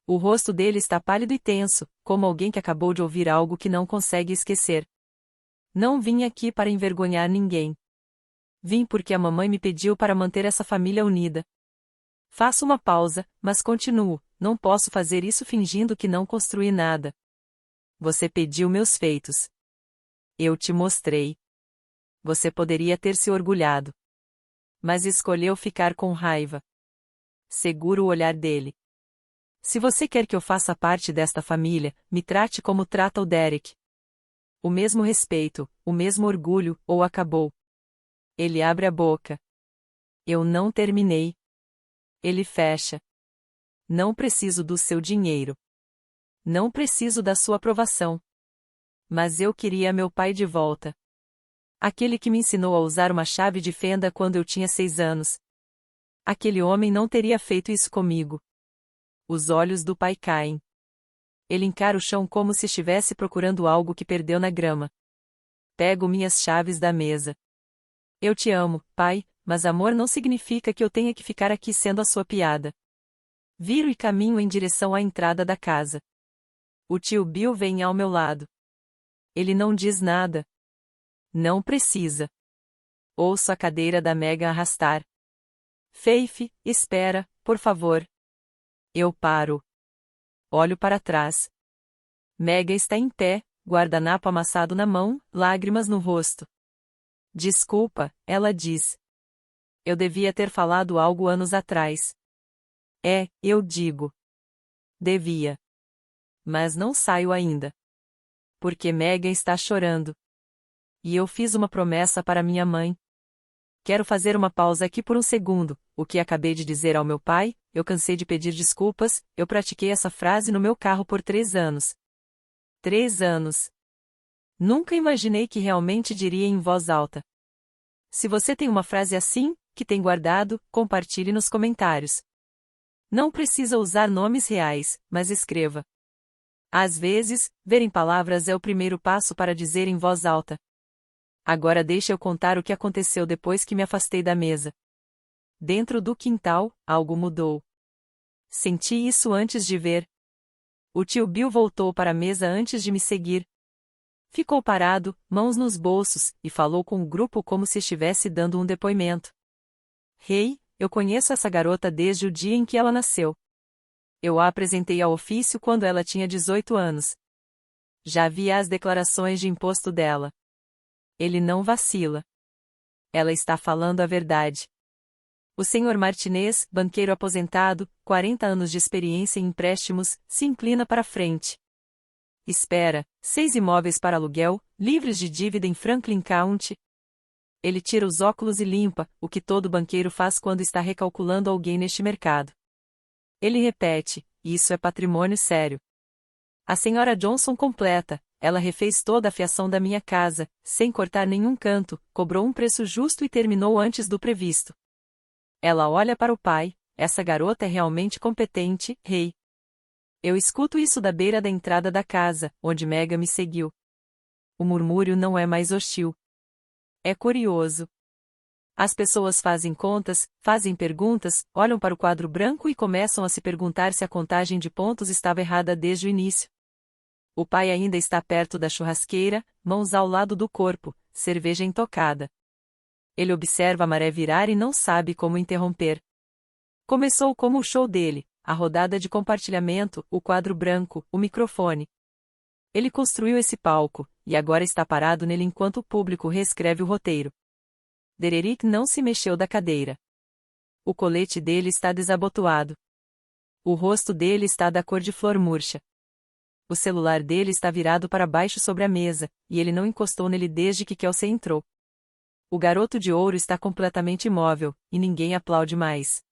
Speaker 1: O rosto dele está pálido e tenso, como alguém que acabou de ouvir algo que não consegue esquecer. Não vim aqui para envergonhar ninguém. Vim porque a mamãe me pediu para manter essa família unida. Faço uma pausa, mas continuo, não posso fazer isso fingindo que não construí nada. Você pediu meus feitos. Eu te mostrei. Você poderia ter se orgulhado. Mas escolheu ficar com raiva. Seguro o olhar dele. Se você quer que eu faça parte desta família, me trate como trata o Derek. O mesmo respeito, o mesmo orgulho, ou acabou. Ele abre a boca. Eu não terminei. Ele fecha. Não preciso do seu dinheiro. Não preciso da sua aprovação. Mas eu queria meu pai de volta. Aquele que me ensinou a usar uma chave de fenda quando eu tinha 6 anos. Aquele homem não teria feito isso comigo. Os olhos do pai caem. Ele encara o chão como se estivesse procurando algo que perdeu na grama. Pego minhas chaves da mesa. Eu te amo, pai, mas amor não significa que eu tenha que ficar aqui sendo a sua piada. Viro e caminho em direção à entrada da casa. O tio Bill vem ao meu lado. Ele não diz nada. Não precisa. Ouço a cadeira da Megan arrastar. Faith, espera, por favor. Eu paro. Olho para trás. Megan está em pé, guardanapo amassado na mão, lágrimas no rosto. Desculpa, ela diz. Eu devia ter falado algo anos atrás. Eu digo. Devia. Mas não saio ainda. Porque Megan está chorando. E eu fiz uma promessa para minha mãe. Quero fazer uma pausa aqui por um segundo. O que acabei de dizer ao meu pai, eu cansei de pedir desculpas, eu pratiquei essa frase no meu carro por 3 anos. 3 anos. Nunca imaginei que realmente diria em voz alta. Se você tem uma frase assim, que tem guardado, compartilhe nos comentários. Não precisa usar nomes reais, mas escreva. Às vezes, ver em palavras é o primeiro passo para dizer em voz alta. Agora deixa eu contar o que aconteceu depois que me afastei da mesa. Dentro do quintal, algo mudou. Senti isso antes de ver. O tio Bill voltou para a mesa antes de me seguir. Ficou parado, mãos nos bolsos, e falou com o grupo como se estivesse dando um depoimento. Hey, eu conheço essa garota desde o dia em que ela nasceu. Eu a apresentei ao ofício quando ela tinha 18 anos. Já vi as declarações de imposto dela. Ele não vacila. Ela está falando a verdade. O Sr. Martinez, banqueiro aposentado, 40 anos de experiência em empréstimos, se inclina para frente. Espera, 6 imóveis para aluguel, livres de dívida em Franklin County. Ele tira os óculos e limpa, o que todo banqueiro faz quando está recalculando alguém neste mercado. Ele repete, isso é patrimônio sério. A Sra. Johnson completa, ela refez toda a fiação da minha casa, sem cortar nenhum canto, cobrou um preço justo e terminou antes do previsto. Ela olha para o pai, essa garota é realmente competente, rei. Eu escuto isso da beira da entrada da casa, onde Mega me seguiu. O murmúrio não é mais hostil. É curioso. As pessoas fazem contas, fazem perguntas, olham para o quadro branco e começam a se perguntar se a contagem de pontos estava errada desde o início. O pai ainda está perto da churrasqueira, mãos ao lado do corpo, cerveja intocada. Ele observa a maré virar e não sabe como interromper. Começou como o show dele, a rodada de compartilhamento, o quadro branco, o microfone. Ele construiu esse palco, e agora está parado nele enquanto o público reescreve o roteiro. Dererick não se mexeu da cadeira. O colete dele está desabotoado. O rosto dele está da cor de flor murcha. O celular dele está virado para baixo sobre a mesa, e ele não encostou nele desde que Kelsey entrou. O garoto de ouro está completamente imóvel, e ninguém aplaude mais.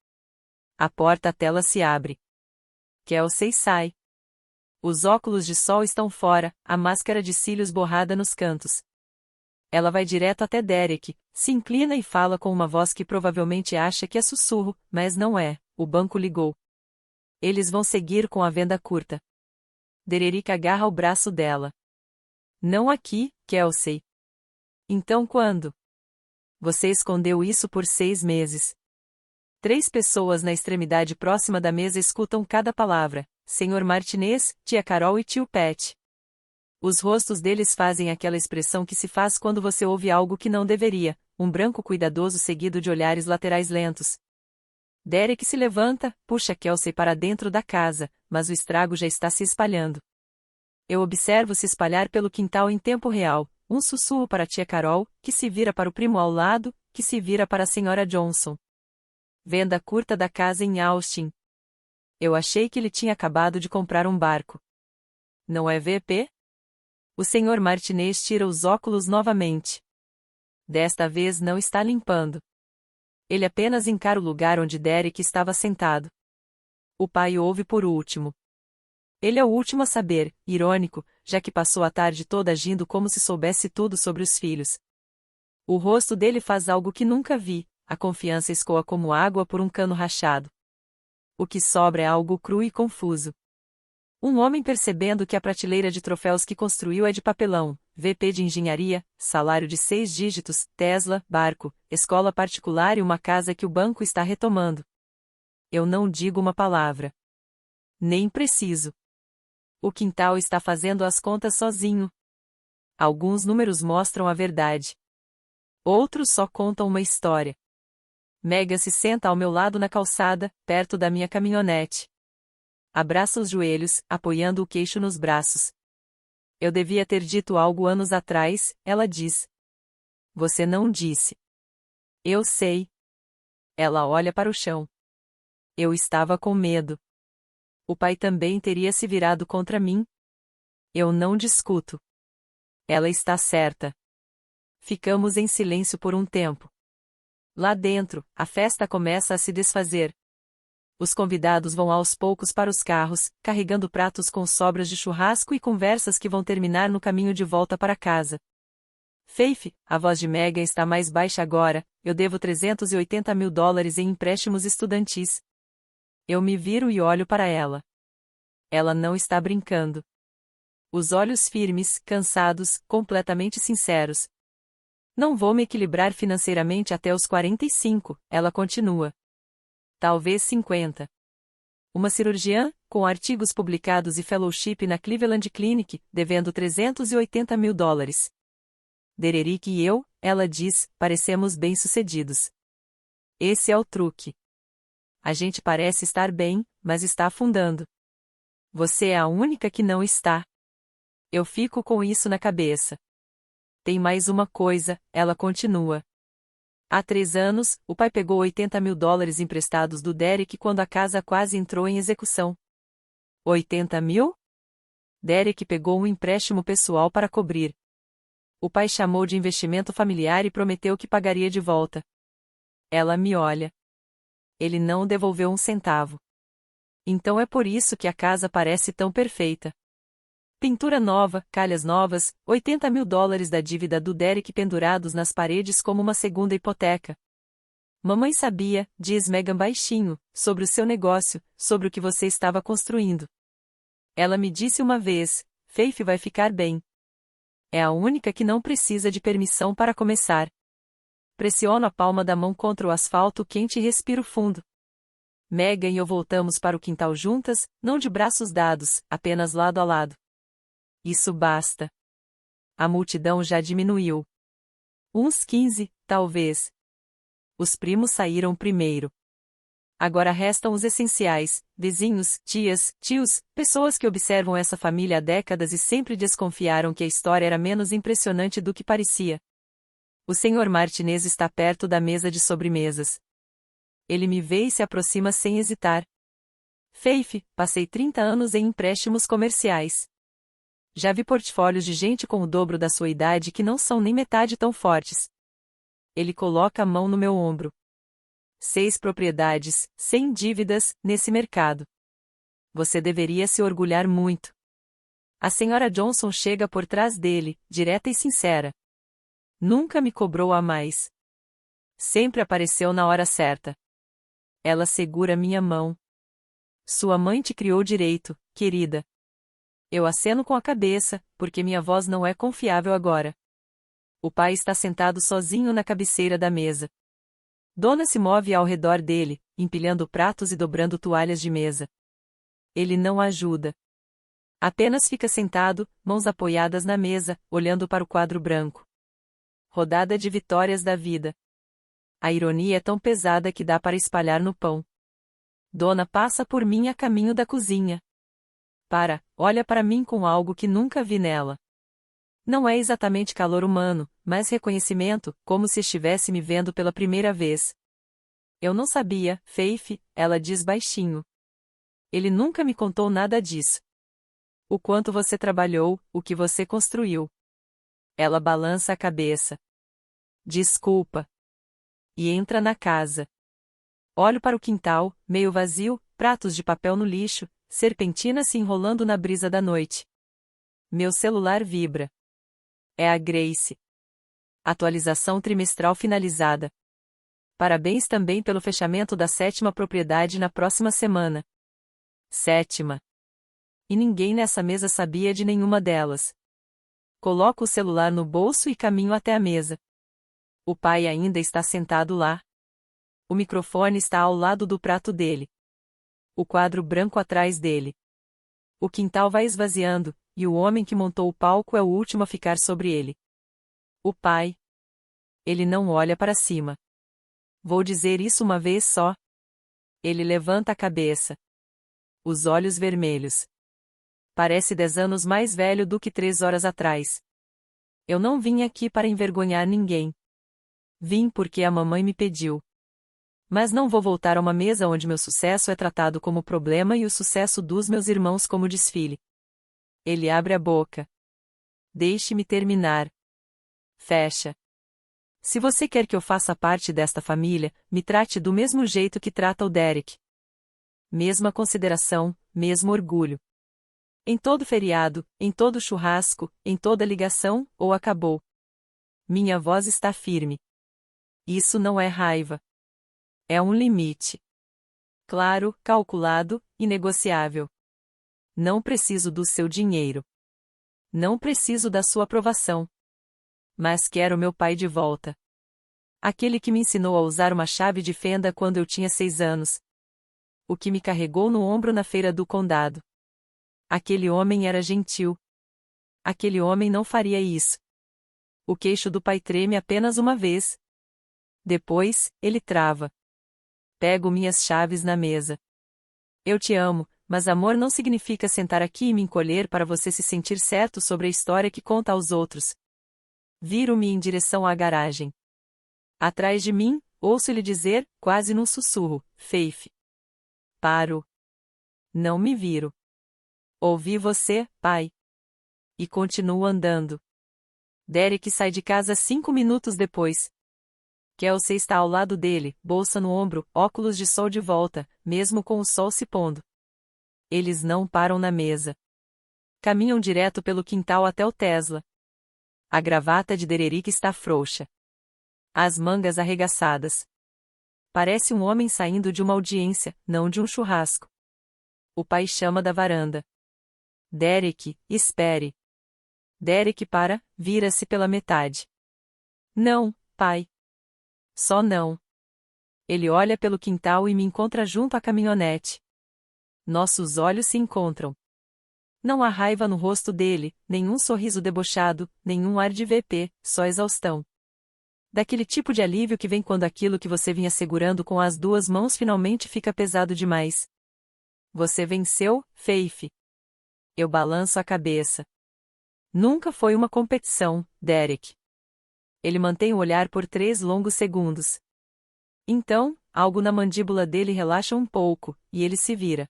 Speaker 1: A porta-tela se abre. Kelsey sai. Os óculos de sol estão fora, a máscara de cílios borrada nos cantos. Ela vai direto até Derek, se inclina e fala com uma voz que provavelmente acha que é sussurro, mas não é, o banco ligou. Eles vão seguir com a venda curta. Dererick agarra o braço dela. Não aqui, Kelsey. Então quando? Você escondeu isso por 6 meses. 3 pessoas na extremidade próxima da mesa escutam cada palavra, Sr. Martinez, tia Carol e tio Pat. Os rostos deles fazem aquela expressão que se faz quando você ouve algo que não deveria, um branco cuidadoso seguido de olhares laterais lentos. Derek se levanta, puxa Kelsey para dentro da casa, mas o estrago já está se espalhando. Eu observo se espalhar pelo quintal em tempo real, um sussurro para a tia Carol, que se vira para o primo ao lado, que se vira para a Sra. Johnson. Venda curta da casa em Austin. Eu achei que ele tinha acabado de comprar um barco. Não é VP? O Sr. Martinez tira os óculos novamente. Desta vez não está limpando. Ele apenas encara o lugar onde Derek estava sentado. O pai ouve por último. Ele é o último a saber, irônico, já que passou a tarde toda agindo como se soubesse tudo sobre os filhos. O rosto dele faz algo que nunca vi, a confiança escoa como água por um cano rachado. O que sobra é algo cru e confuso. Um homem percebendo que a prateleira de troféus que construiu é de papelão, VP de engenharia, salário de 6 dígitos, Tesla, barco, escola particular e uma casa que o banco está retomando. Eu não digo uma palavra. Nem preciso. O quintal está fazendo as contas sozinho. Alguns números mostram a verdade. Outros só contam uma história. Mega se senta ao meu lado na calçada, perto da minha caminhonete. Abraça os joelhos, apoiando o queixo nos braços. Eu devia ter dito algo anos atrás, ela diz. Você não disse. Eu sei. Ela olha para o chão. Eu estava com medo. O pai também teria se virado contra mim? Eu não discuto. Ela está certa. Ficamos em silêncio por um tempo. Lá dentro, a festa começa a se desfazer. Os convidados vão aos poucos para os carros, carregando pratos com sobras de churrasco e conversas que vão terminar no caminho de volta para casa. Faith, a voz de Megan está mais baixa agora, eu devo 380 mil dólares em empréstimos estudantis. Eu me viro e olho para ela. Ela não está brincando. Os olhos firmes, cansados, completamente sinceros. Não vou me equilibrar financeiramente até os 45, ela continua. Talvez 50. Uma cirurgiã, com artigos publicados e fellowship na Cleveland Clinic, devendo 380 mil dólares. Dererick e eu, ela diz, parecemos bem-sucedidos. Esse é o truque. A gente parece estar bem, mas está afundando. Você é a única que não está. Eu fico com isso na cabeça. Tem mais uma coisa, ela continua. Há 3 anos, o pai pegou 80 mil dólares emprestados do Derek quando a casa quase entrou em execução. 80 mil? Derek pegou um empréstimo pessoal para cobrir. O pai chamou de investimento familiar e prometeu que pagaria de volta. Ela me olha. Ele não devolveu um centavo. Então é por isso que a casa parece tão perfeita. Pintura nova, calhas novas, 80 mil dólares da dívida do Derek pendurados nas paredes como uma segunda hipoteca. Mamãe sabia, diz Megan baixinho, sobre o seu negócio, sobre o que você estava construindo. Ela me disse uma vez, Faith vai ficar bem. É a única que não precisa de permissão para começar. Pressiono a palma da mão contra o asfalto quente e respiro fundo. Megan e eu voltamos para o quintal juntas, não de braços dados, apenas lado a lado. Isso basta. A multidão já diminuiu. Uns 15, talvez. Os primos saíram primeiro. Agora restam os essenciais, vizinhos, tias, tios, pessoas que observam essa família há décadas e sempre desconfiaram que a história era menos impressionante do que parecia. O Sr. Martinez está perto da mesa de sobremesas. Ele me vê e se aproxima sem hesitar. Faith, passei 30 anos em empréstimos comerciais. Já vi portfólios de gente com o dobro da sua idade que não são nem metade tão fortes. Ele coloca a mão no meu ombro. 6 propriedades, sem dívidas, nesse mercado. Você deveria se orgulhar muito. A senhora Johnson chega por trás dele, direta e sincera. Nunca me cobrou a mais. Sempre apareceu na hora certa. Ela segura minha mão. Sua mãe te criou direito, querida. Eu aceno com a cabeça, porque minha voz não é confiável agora. O pai está sentado sozinho na cabeceira da mesa. Dona se move ao redor dele, empilhando pratos e dobrando toalhas de mesa. Ele não ajuda. Apenas fica sentado, mãos apoiadas na mesa, olhando para o quadro branco. Rodada de vitórias da vida. A ironia é tão pesada que dá para espalhar no pão. Dona passa por mim a caminho da cozinha. Olha para mim com algo que nunca vi nela. Não é exatamente calor humano, mas reconhecimento, como se estivesse me vendo pela primeira vez. Eu não sabia, Faith, ela diz baixinho. Ele nunca me contou nada disso. O quanto você trabalhou, o que você construiu. Ela balança a cabeça. Desculpa. E entra na casa. Olho para o quintal, meio vazio, pratos de papel no lixo, serpentinas se enrolando na brisa da noite. Meu celular vibra. É a Grace. Atualização trimestral finalizada. Parabéns também pelo fechamento da 7ª propriedade na próxima semana. 7ª. E ninguém nessa mesa sabia de nenhuma delas. Coloco o celular no bolso e caminho até a mesa. O pai ainda está sentado lá. O microfone está ao lado do prato dele. O quadro branco atrás dele. O quintal vai esvaziando, e o homem que montou o palco é o último a ficar sobre ele. O pai. Ele não olha para cima. Vou dizer isso uma vez só. Ele levanta a cabeça. Os olhos vermelhos. Parece 10 anos mais velho do que 3 horas atrás. Eu não vim aqui para envergonhar ninguém. Vim porque a mamãe me pediu. Mas não vou voltar a uma mesa onde meu sucesso é tratado como problema e o sucesso dos meus irmãos como desfile. Ele abre a boca. Deixe-me terminar. Fecha. Se você quer que eu faça parte desta família, me trate do mesmo jeito que trata o Derek. Mesma consideração, mesmo orgulho. Em todo feriado, em todo churrasco, em toda ligação, ou acabou. Minha voz está firme. Isso não é raiva. É um limite. Claro, calculado, inegociável. Não preciso do seu dinheiro. Não preciso da sua aprovação. Mas quero meu pai de volta. Aquele que me ensinou a usar uma chave de fenda quando eu tinha 6 anos. O que me carregou no ombro na feira do condado. Aquele homem era gentil. Aquele homem não faria isso. O queixo do pai treme apenas uma vez. Depois, ele trava. Pego minhas chaves na mesa. Eu te amo, mas amor não significa sentar aqui e me encolher para você se sentir certo sobre a história que conta aos outros. Viro-me em direção à garagem. Atrás de mim, ouço ele dizer, quase num sussurro, Faith. Paro. Não me viro. Ouvi você, pai. E continuo andando. Derek sai de casa 5 minutos depois. Kelsey está ao lado dele, bolsa no ombro, óculos de sol de volta, mesmo com o sol se pondo. Eles não param na mesa. Caminham direto pelo quintal até o Tesla. A gravata de Dererick está frouxa. As mangas arregaçadas. Parece um homem saindo de uma audiência, não de um churrasco. O pai chama da varanda. Derek, espere. Derek para, vira-se pela metade. Não, pai. Só não. Ele olha pelo quintal e me encontra junto à caminhonete. Nossos olhos se encontram. Não há raiva no rosto dele, nenhum sorriso debochado, nenhum ar de VP, só exaustão. Daquele tipo de alívio que vem quando aquilo que você vinha segurando com as 2 mãos finalmente fica pesado demais. Você venceu, Faith. Eu balanço a cabeça. Nunca foi uma competição, Derek. Ele mantém o olhar por 3 longos segundos. Então, algo na mandíbula dele relaxa um pouco, e ele se vira.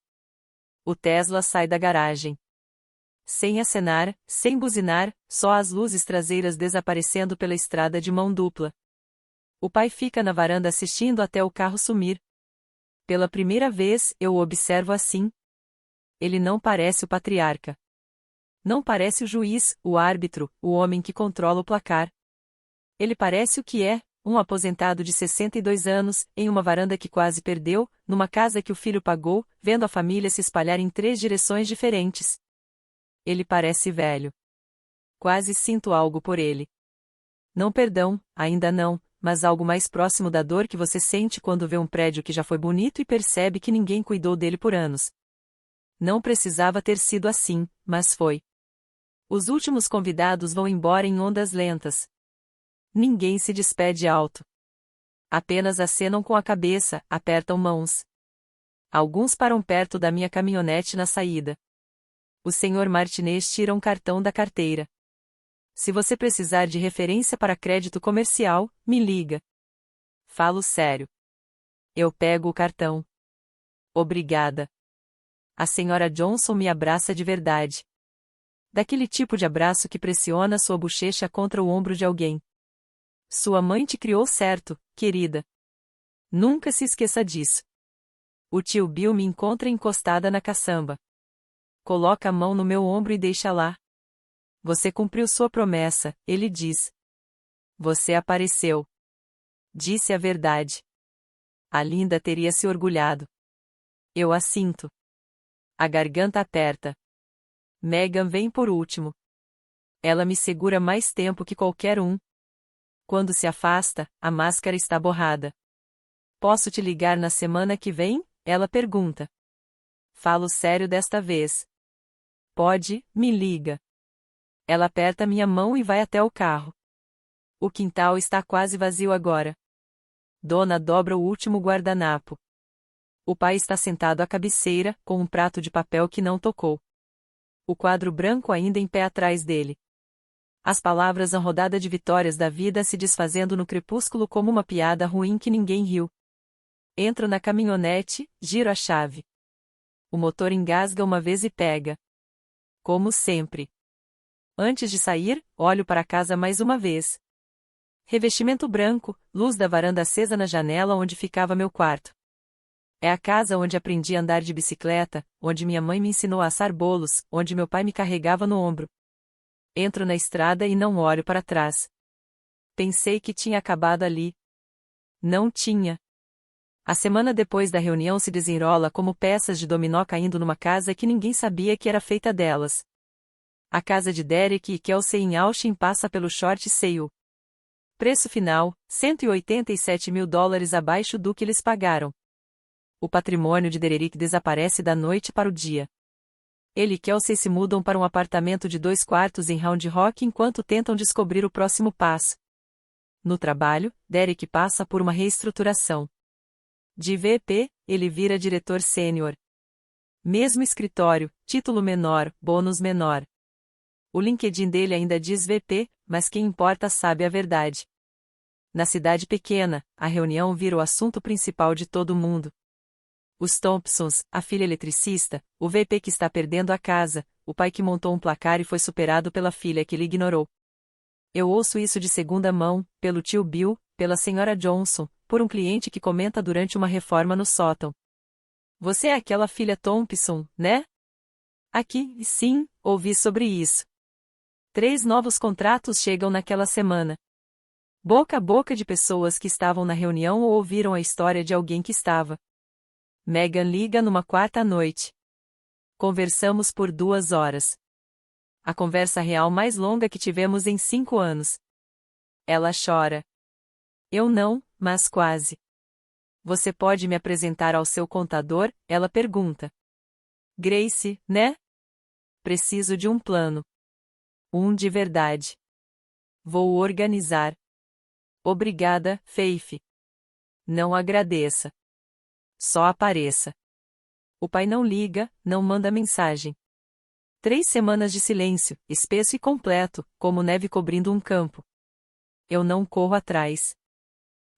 Speaker 1: O Tesla sai da garagem. Sem acenar, sem buzinar, só as luzes traseiras desaparecendo pela estrada de mão dupla. O pai fica na varanda assistindo até o carro sumir. Pela primeira vez, eu o observo assim. Ele não parece o patriarca. Não parece o juiz, o árbitro, o homem que controla o placar. Ele parece o que é, um aposentado de 62 anos, em uma varanda que quase perdeu, numa casa que o filho pagou, vendo a família se espalhar em 3 direções diferentes. Ele parece velho. Quase sinto algo por ele. Não perdão, ainda não, mas algo mais próximo da dor que você sente quando vê um prédio que já foi bonito e percebe que ninguém cuidou dele por anos. Não precisava ter sido assim, mas foi. Os últimos convidados vão embora em ondas lentas. Ninguém se despede alto. Apenas acenam com a cabeça, apertam mãos. Alguns param perto da minha caminhonete na saída. O Sr. Martinez tira um cartão da carteira. Se você precisar de referência para crédito comercial, me liga. Falo sério. Eu pego o cartão. Obrigada. A Sra. Johnson me abraça de verdade. Daquele tipo de abraço que pressiona sua bochecha contra o ombro de alguém. Sua mãe te criou certo, querida. Nunca se esqueça disso. O tio Bill me encontra encostada na caçamba. Coloca a mão no meu ombro e deixa lá. Você cumpriu sua promessa, ele diz. Você apareceu. Disse a verdade. A Linda teria se orgulhado. Eu assinto. A garganta aperta. Megan vem por último. Ela me segura mais tempo que qualquer um. Quando se afasta, a máscara está borrada. Posso te ligar na semana que vem? Ela pergunta. Falo sério desta vez. Pode, me liga. Ela aperta minha mão e vai até o carro. O quintal está quase vazio agora. Dona dobra o último guardanapo. O pai está sentado à cabeceira, com um prato de papel que não tocou. O quadro branco ainda em pé atrás dele. As palavras enrodadas de vitórias da vida se desfazendo no crepúsculo como uma piada ruim que ninguém riu. Entro na caminhonete, giro a chave. O motor engasga uma vez e pega. Como sempre. Antes de sair, olho para casa mais uma vez. Revestimento branco, luz da varanda acesa na janela onde ficava meu quarto. É a casa onde aprendi a andar de bicicleta, onde minha mãe me ensinou a assar bolos, onde meu pai me carregava no ombro. Entro na estrada e não olho para trás. Pensei que tinha acabado ali. Não tinha. A semana depois da reunião se desenrola como peças de dominó caindo numa casa que ninguém sabia que era feita delas. A casa de Derek e Kelsey em Austin passa pelo short sale. Preço final, $187 mil abaixo do que eles pagaram. O patrimônio de Derek desaparece da noite para o dia. Ele e Kelsey se mudam para um apartamento de 2 quartos em Round Rock enquanto tentam descobrir o próximo passo. No trabalho, Derek passa por uma reestruturação. De VP, ele vira diretor sênior. Mesmo escritório, título menor, bônus menor. O LinkedIn dele ainda diz VP, mas quem importa sabe a verdade. Na cidade pequena, a reunião vira o assunto principal de todo mundo. Os Thompsons, a filha eletricista, o VP que está perdendo a casa, o pai que montou um placar e foi superado pela filha que ele ignorou. Eu ouço isso de segunda mão, pelo tio Bill, pela senhora Johnson, por um cliente que comenta durante uma reforma no sótão. Você é aquela filha Thompson, né? Aqui, sim, ouvi sobre isso. 3 novos contratos chegam naquela semana. Boca a boca de pessoas que estavam na reunião ou ouviram a história de alguém que estava. Megan liga numa quarta noite. Conversamos por 2 horas. A conversa real mais longa que tivemos em 5 anos. Ela chora. Eu não, mas quase. Você pode me apresentar ao seu contador? Ela pergunta. Grace, né? Preciso de um plano. Um de verdade. Vou organizar. Obrigada, Faith. Não agradeça. Só apareça. O pai não liga, não manda mensagem. 3 semanas de silêncio, espesso e completo, como neve cobrindo um campo. Eu não corro atrás.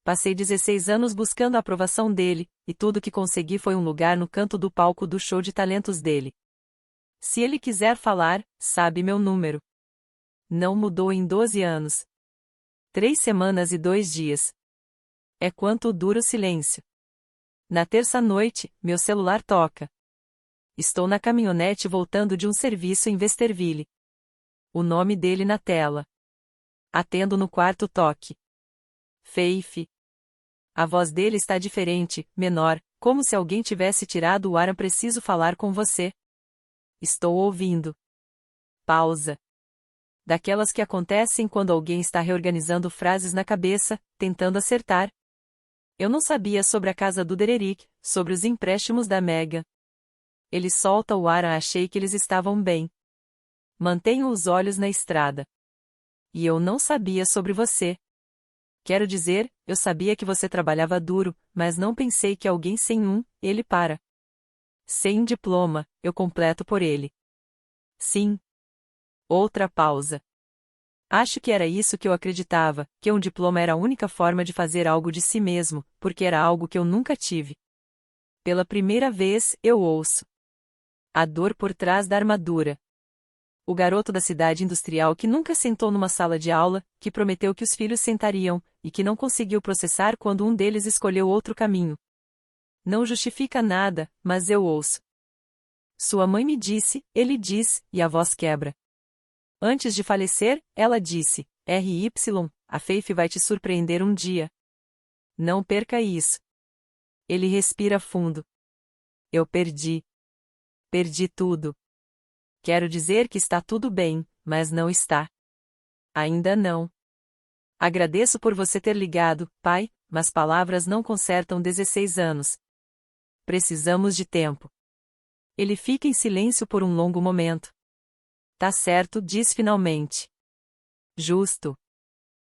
Speaker 1: Passei 16 anos buscando a aprovação dele, e tudo que consegui foi um lugar no canto do palco do show de talentos dele. Se ele quiser falar, sabe meu número. Não mudou em 12 anos. 3 semanas e 2 dias. É quanto dura o silêncio. Na terça-noite, meu celular toca. Estou na caminhonete voltando de um serviço em Westerville. O nome dele na tela. Atendo no quarto toque. Faith. A voz dele está diferente, menor, como se alguém tivesse tirado o ar. Preciso falar com você. Estou ouvindo. Pausa. Daquelas que acontecem quando alguém está reorganizando frases na cabeça, tentando acertar. Eu não sabia sobre a casa do Derek, sobre os empréstimos da Megan. Ele solta o ar. Achei que eles estavam bem. Mantenho os olhos na estrada. E eu não sabia sobre você. Quero dizer, eu sabia que você trabalhava duro, mas não pensei que alguém sem ele para. Sem diploma, eu completo por ele. Sim. Outra pausa. Acho que era isso que eu acreditava, que um diploma era a única forma de fazer algo de si mesmo, porque era algo que eu nunca tive. Pela primeira vez, eu ouço a dor por trás da armadura. O garoto da cidade industrial que nunca sentou numa sala de aula, que prometeu que os filhos sentariam, e que não conseguiu processar quando um deles escolheu outro caminho. Não justifica nada, mas eu ouço. Sua mãe me disse, ele diz, e a voz quebra. Antes de falecer, ela disse, RY, a Faith vai te surpreender um dia. Não perca isso. Ele respira fundo. Eu perdi. Perdi tudo. Quero dizer que está tudo bem, mas não está. Ainda não. Agradeço por você ter ligado, pai, mas palavras não consertam 16 anos. Precisamos de tempo. Ele fica em silêncio por um longo momento. Tá certo, diz finalmente. Justo.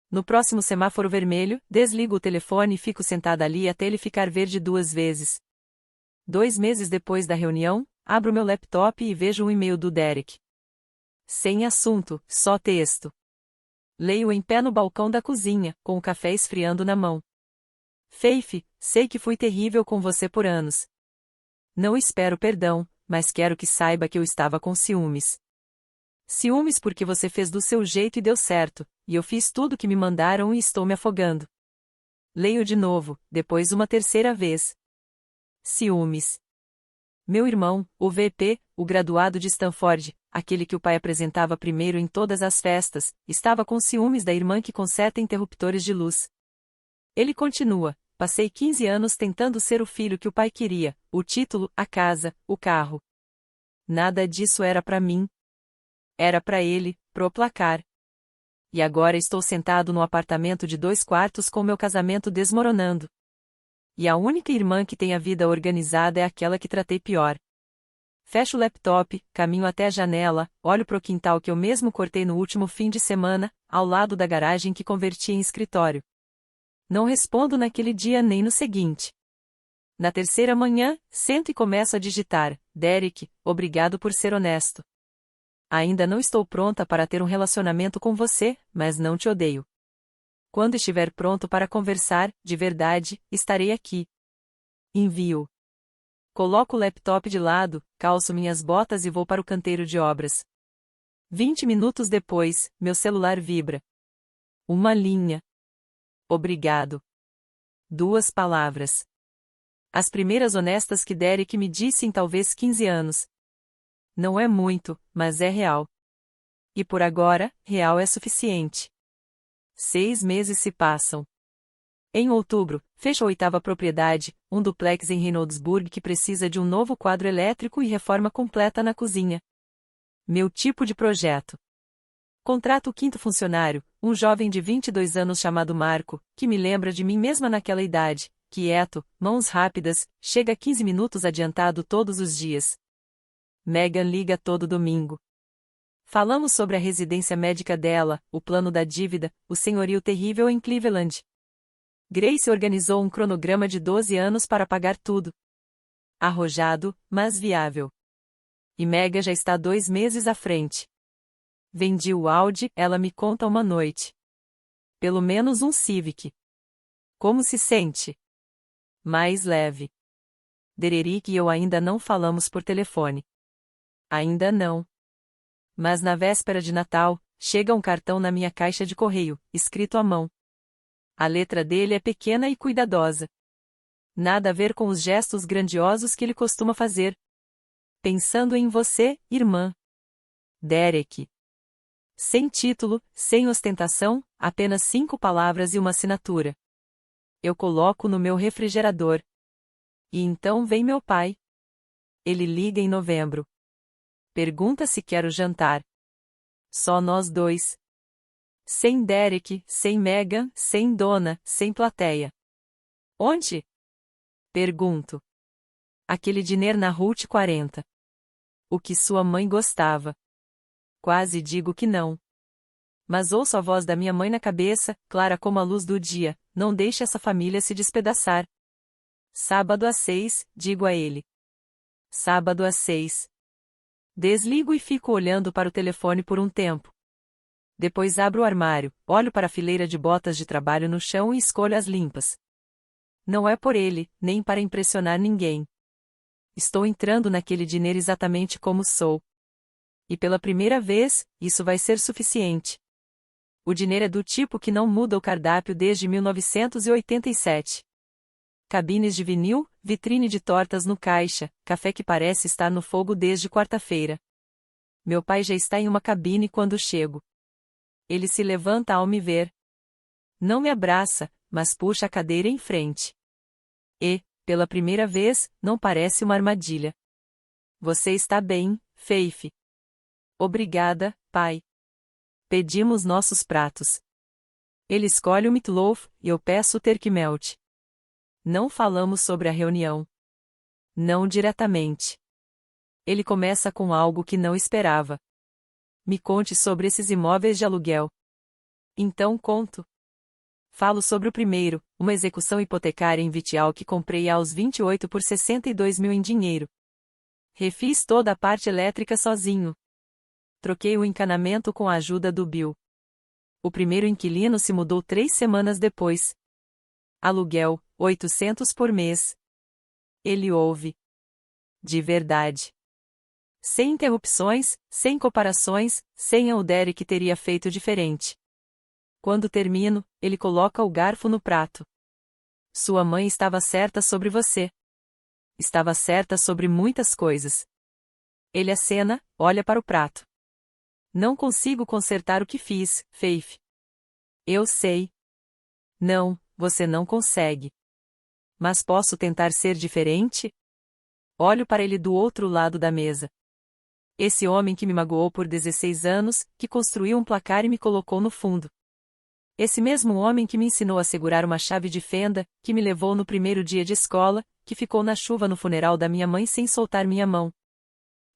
Speaker 1: No próximo semáforo vermelho, desligo o telefone e fico sentada ali até ele ficar verde 2 vezes. 2 meses depois da reunião, abro meu laptop e vejo um e-mail do Derek. Sem assunto, só texto. Leio em pé no balcão da cozinha, com o café esfriando na mão. Faith, sei que fui terrível com você por anos. Não espero perdão, mas quero que saiba que eu estava com ciúmes. Ciúmes porque você fez do seu jeito e deu certo, e eu fiz tudo que me mandaram e estou me afogando. Leio de novo, depois uma terceira vez. Ciúmes. Meu irmão, o VP, o graduado de Stanford, aquele que o pai apresentava primeiro em todas as festas, estava com ciúmes da irmã que conserta interruptores de luz. Ele continua: passei 15 anos tentando ser o filho que o pai queria, o título, a casa, o carro. Nada disso era para mim. Era para ele, pro placar. E agora estou sentado no apartamento de 2 quartos com meu casamento desmoronando. E a única irmã que tem a vida organizada é aquela que tratei pior. Fecho o laptop, caminho até a janela, olho pro quintal que eu mesmo cortei no último fim de semana, ao lado da garagem que converti em escritório. Não respondo naquele dia nem no seguinte. Na terceira manhã, sento e começo a digitar: Derek, obrigado por ser honesto. Ainda não estou pronta para ter um relacionamento com você, mas não te odeio. Quando estiver pronto para conversar, de verdade, estarei aqui. Envio. Coloco o laptop de lado, calço minhas botas e vou para o canteiro de obras. 20 minutos depois, meu celular vibra. Uma linha. Obrigado. 2 palavras. As primeiras honestas que Derek me disse em talvez 15 anos. Não é muito, mas é real. E por agora, real é suficiente. 6 meses se passam. Em outubro, fecho a 8ª propriedade, um duplex em Reynoldsburg que precisa de um novo quadro elétrico e reforma completa na cozinha. Meu tipo de projeto. Contrato o 5º funcionário, um jovem de 22 anos chamado Marco, que me lembra de mim mesma naquela idade, quieto, mãos rápidas, chega 15 minutos adiantado todos os dias. Megan liga todo domingo. Falamos sobre a residência médica dela, o plano da dívida, o senhorio terrível em Cleveland. Grace organizou um cronograma de 12 anos para pagar tudo. Arrojado, mas viável. E Megan já está 2 meses à frente. Vendi o Audi, ela me conta uma noite. Pelo menos um Civic. Como se sente? Mais leve. Dererick e eu ainda não falamos por telefone. Ainda não. Mas na véspera de Natal, chega um cartão na minha caixa de correio, escrito à mão. A letra dele é pequena e cuidadosa. Nada a ver com os gestos grandiosos que ele costuma fazer. Pensando em você, irmã. Derek. Sem título, sem ostentação, apenas 5 palavras e uma assinatura. Eu coloco no meu refrigerador. E então vem meu pai. Ele liga em novembro. Pergunta se quero jantar. Só nós 2. Sem Derek, sem Megan, sem dona, sem plateia. Onde? Pergunto. Aquele diner na Route 40. O que sua mãe gostava. Quase digo que não. Mas ouço a voz da minha mãe na cabeça, clara como a luz do dia: não deixe essa família se despedaçar. Sábado às 6, digo a ele. Sábado às 6. Desligo e fico olhando para o telefone por um tempo. Depois abro o armário, olho para a fileira de botas de trabalho no chão e escolho as limpas. Não é por ele, nem para impressionar ninguém. Estou entrando naquele dinheiro exatamente como sou. E pela primeira vez, isso vai ser suficiente. O dinheiro é do tipo que não muda o cardápio desde 1987. Cabines de vinil, vitrine de tortas no caixa, café que parece estar no fogo desde quarta-feira. Meu pai já está em uma cabine quando chego. Ele se levanta ao me ver. Não me abraça, mas puxa a cadeira em frente. E, pela primeira vez, não parece uma armadilha. Você está bem, Faith? Obrigada, pai. Pedimos nossos pratos. Ele escolhe o meatloaf, e eu peço o turkey melt. Não falamos sobre a reunião. Não diretamente. Ele começa com algo que não esperava. Me conte sobre esses imóveis de aluguel. Então conto. Falo sobre o primeiro, uma execução hipotecária em Vitial que comprei aos 28 por 62 mil em dinheiro. Refiz toda a parte elétrica sozinho. Troquei o encanamento com a ajuda do Bill. O primeiro inquilino se mudou 3 semanas depois. Aluguel, 800 por mês. Ele ouve. De verdade. Sem interrupções, sem comparações, sem o Derek teria feito diferente. Quando termino, ele coloca o garfo no prato. Sua mãe estava certa sobre você. Estava certa sobre muitas coisas. Ele acena, olha para o prato. Não consigo consertar o que fiz, Faith. Eu sei. Não, você não consegue. Mas posso tentar ser diferente? Olho para ele do outro lado da mesa. Esse homem que me magoou por 16 anos, que construiu um placar e me colocou no fundo. Esse mesmo homem que me ensinou a segurar uma chave de fenda, que me levou no primeiro dia de escola, que ficou na chuva no funeral da minha mãe sem soltar minha mão.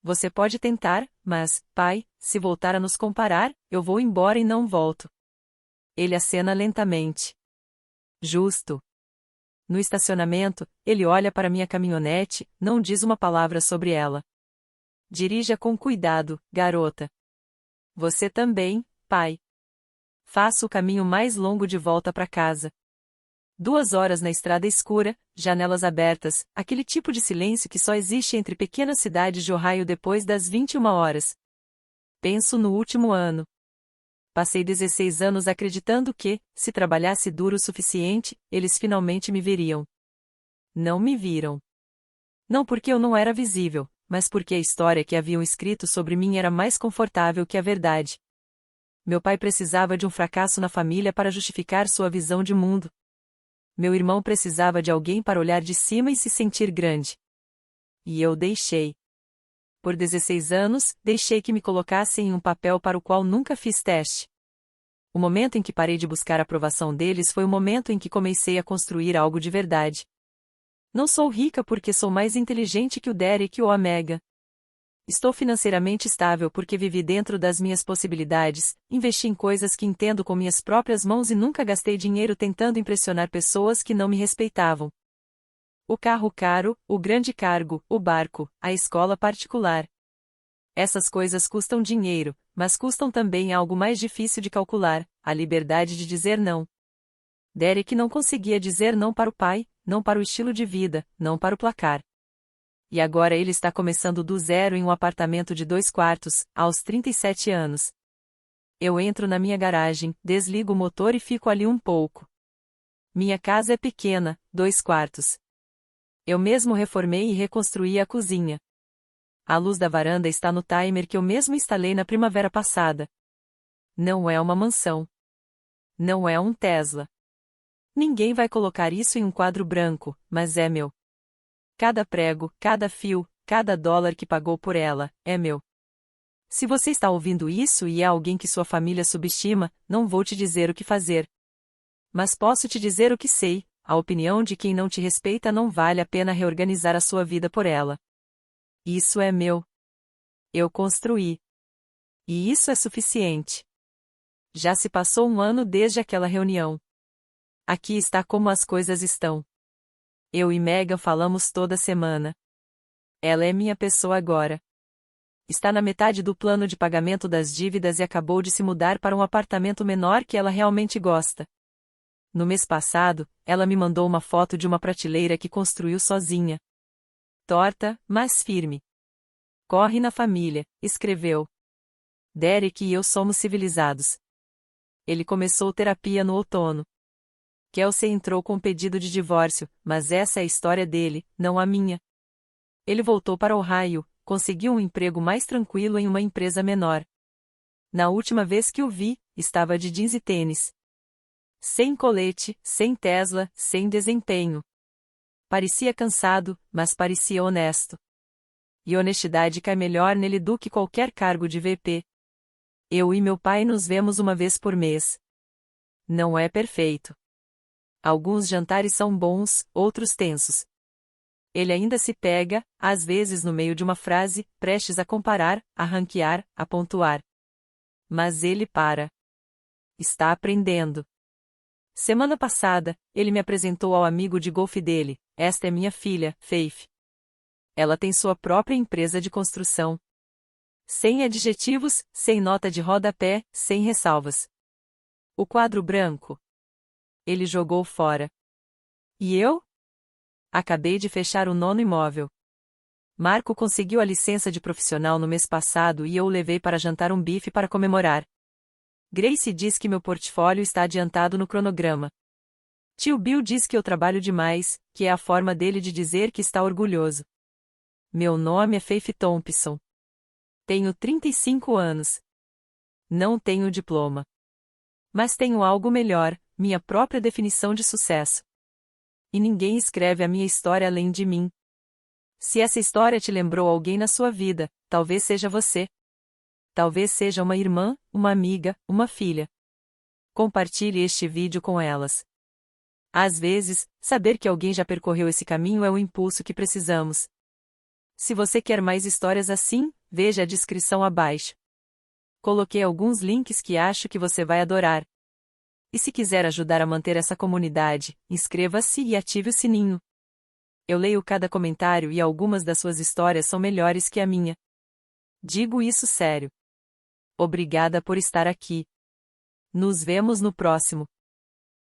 Speaker 1: Você pode tentar, mas, pai, se voltar a nos comparar, eu vou embora e não volto. Ele acena lentamente. Justo. No estacionamento, ele olha para minha caminhonete, não diz uma palavra sobre ela. Dirija com cuidado, garota. Você também, pai. Faço o caminho mais longo de volta para casa. 2 horas na estrada escura, janelas abertas, aquele tipo de silêncio que só existe entre pequenas cidades de Ohio depois das 21 horas. Penso no último ano. Passei 16 anos acreditando que, se trabalhasse duro o suficiente, eles finalmente me veriam. Não me viram. Não porque eu não era visível, mas porque a história que haviam escrito sobre mim era mais confortável que a verdade. Meu pai precisava de um fracasso na família para justificar sua visão de mundo. Meu irmão precisava de alguém para olhar de cima e se sentir grande. E eu deixei. Por 16 anos, deixei que me colocassem em um papel para o qual nunca fiz teste. O momento em que parei de buscar a aprovação deles foi o momento em que comecei a construir algo de verdade. Não sou rica porque sou mais inteligente que o Derek ou a Mega. Estou financeiramente estável porque vivi dentro das minhas possibilidades, investi em coisas que entendo com minhas próprias mãos e nunca gastei dinheiro tentando impressionar pessoas que não me respeitavam. O carro caro, o grande cargo, o barco, a escola particular. Essas coisas custam dinheiro, mas custam também algo mais difícil de calcular, a liberdade de dizer não. Derek não conseguia dizer não para o pai, não para o estilo de vida, não para o placar. E agora ele está começando do zero em um apartamento de 2 quartos, aos 37 anos. Eu entro na minha garagem, desligo o motor e fico ali um pouco. Minha casa é pequena, 2 quartos. Eu mesmo reformei e reconstruí a cozinha. A luz da varanda está no timer que eu mesmo instalei na primavera passada. Não é uma mansão. Não é um Tesla. Ninguém vai colocar isso em um quadro branco, mas é meu. Cada prego, cada fio, cada dólar que pagou por ela, é meu. Se você está ouvindo isso e é alguém que sua família subestima, não vou te dizer o que fazer. Mas posso te dizer o que sei: a opinião de quem não te respeita não vale a pena reorganizar a sua vida por ela. Isso é meu. Eu construí. E isso é suficiente. Já se passou 1 ano desde aquela reunião. Aqui está como as coisas estão. Eu e Megan falamos toda semana. Ela é minha pessoa agora. Está na metade do plano de pagamento das dívidas e acabou de se mudar para um apartamento menor que ela realmente gosta. No mês passado, ela me mandou uma foto de uma prateleira que construiu sozinha. Torta, mas firme. Corre na família, escreveu. Derek e eu somos civilizados. Ele começou terapia no outono. Kelsey entrou com um pedido de divórcio, mas essa é a história dele, não a minha. Ele voltou para Ohio, conseguiu um emprego mais tranquilo em uma empresa menor. Na última vez que o vi, estava de jeans e tênis. Sem colete, sem Tesla, sem desempenho. Parecia cansado, mas parecia honesto. E honestidade cai melhor nele do que qualquer cargo de VP. Eu e meu pai nos vemos uma vez por mês. Não é perfeito. Alguns jantares são bons, outros tensos. Ele ainda se pega, às vezes no meio de uma frase, prestes a comparar, a ranquear, a pontuar. Mas ele para. Está aprendendo. Semana passada, ele me apresentou ao amigo de golfe dele: esta é minha filha, Faith. Ela tem sua própria empresa de construção. Sem adjetivos, sem nota de rodapé, sem ressalvas. O quadro branco. Ele jogou fora. E eu? Acabei de fechar o 9º imóvel. Marco conseguiu a licença de profissional no mês passado e eu o levei para jantar um bife para comemorar. Grace diz que meu portfólio está adiantado no cronograma. Tio Bill diz que eu trabalho demais, que é a forma dele de dizer que está orgulhoso. Meu nome é Faith Thompson. Tenho 35 anos. Não tenho diploma. Mas tenho algo melhor, minha própria definição de sucesso. E ninguém escreve a minha história além de mim. Se essa história te lembrou alguém na sua vida, talvez seja você. Talvez seja uma irmã, uma amiga, uma filha. Compartilhe este vídeo com elas. Às vezes, saber que alguém já percorreu esse caminho é o impulso que precisamos. Se você quer mais histórias assim, veja a descrição abaixo. Coloquei alguns links que acho que você vai adorar. E se quiser ajudar a manter essa comunidade, inscreva-se e ative o sininho. Eu leio cada comentário e algumas das suas histórias são melhores que a minha. Digo isso sério. Obrigada por estar aqui. Nos vemos no próximo.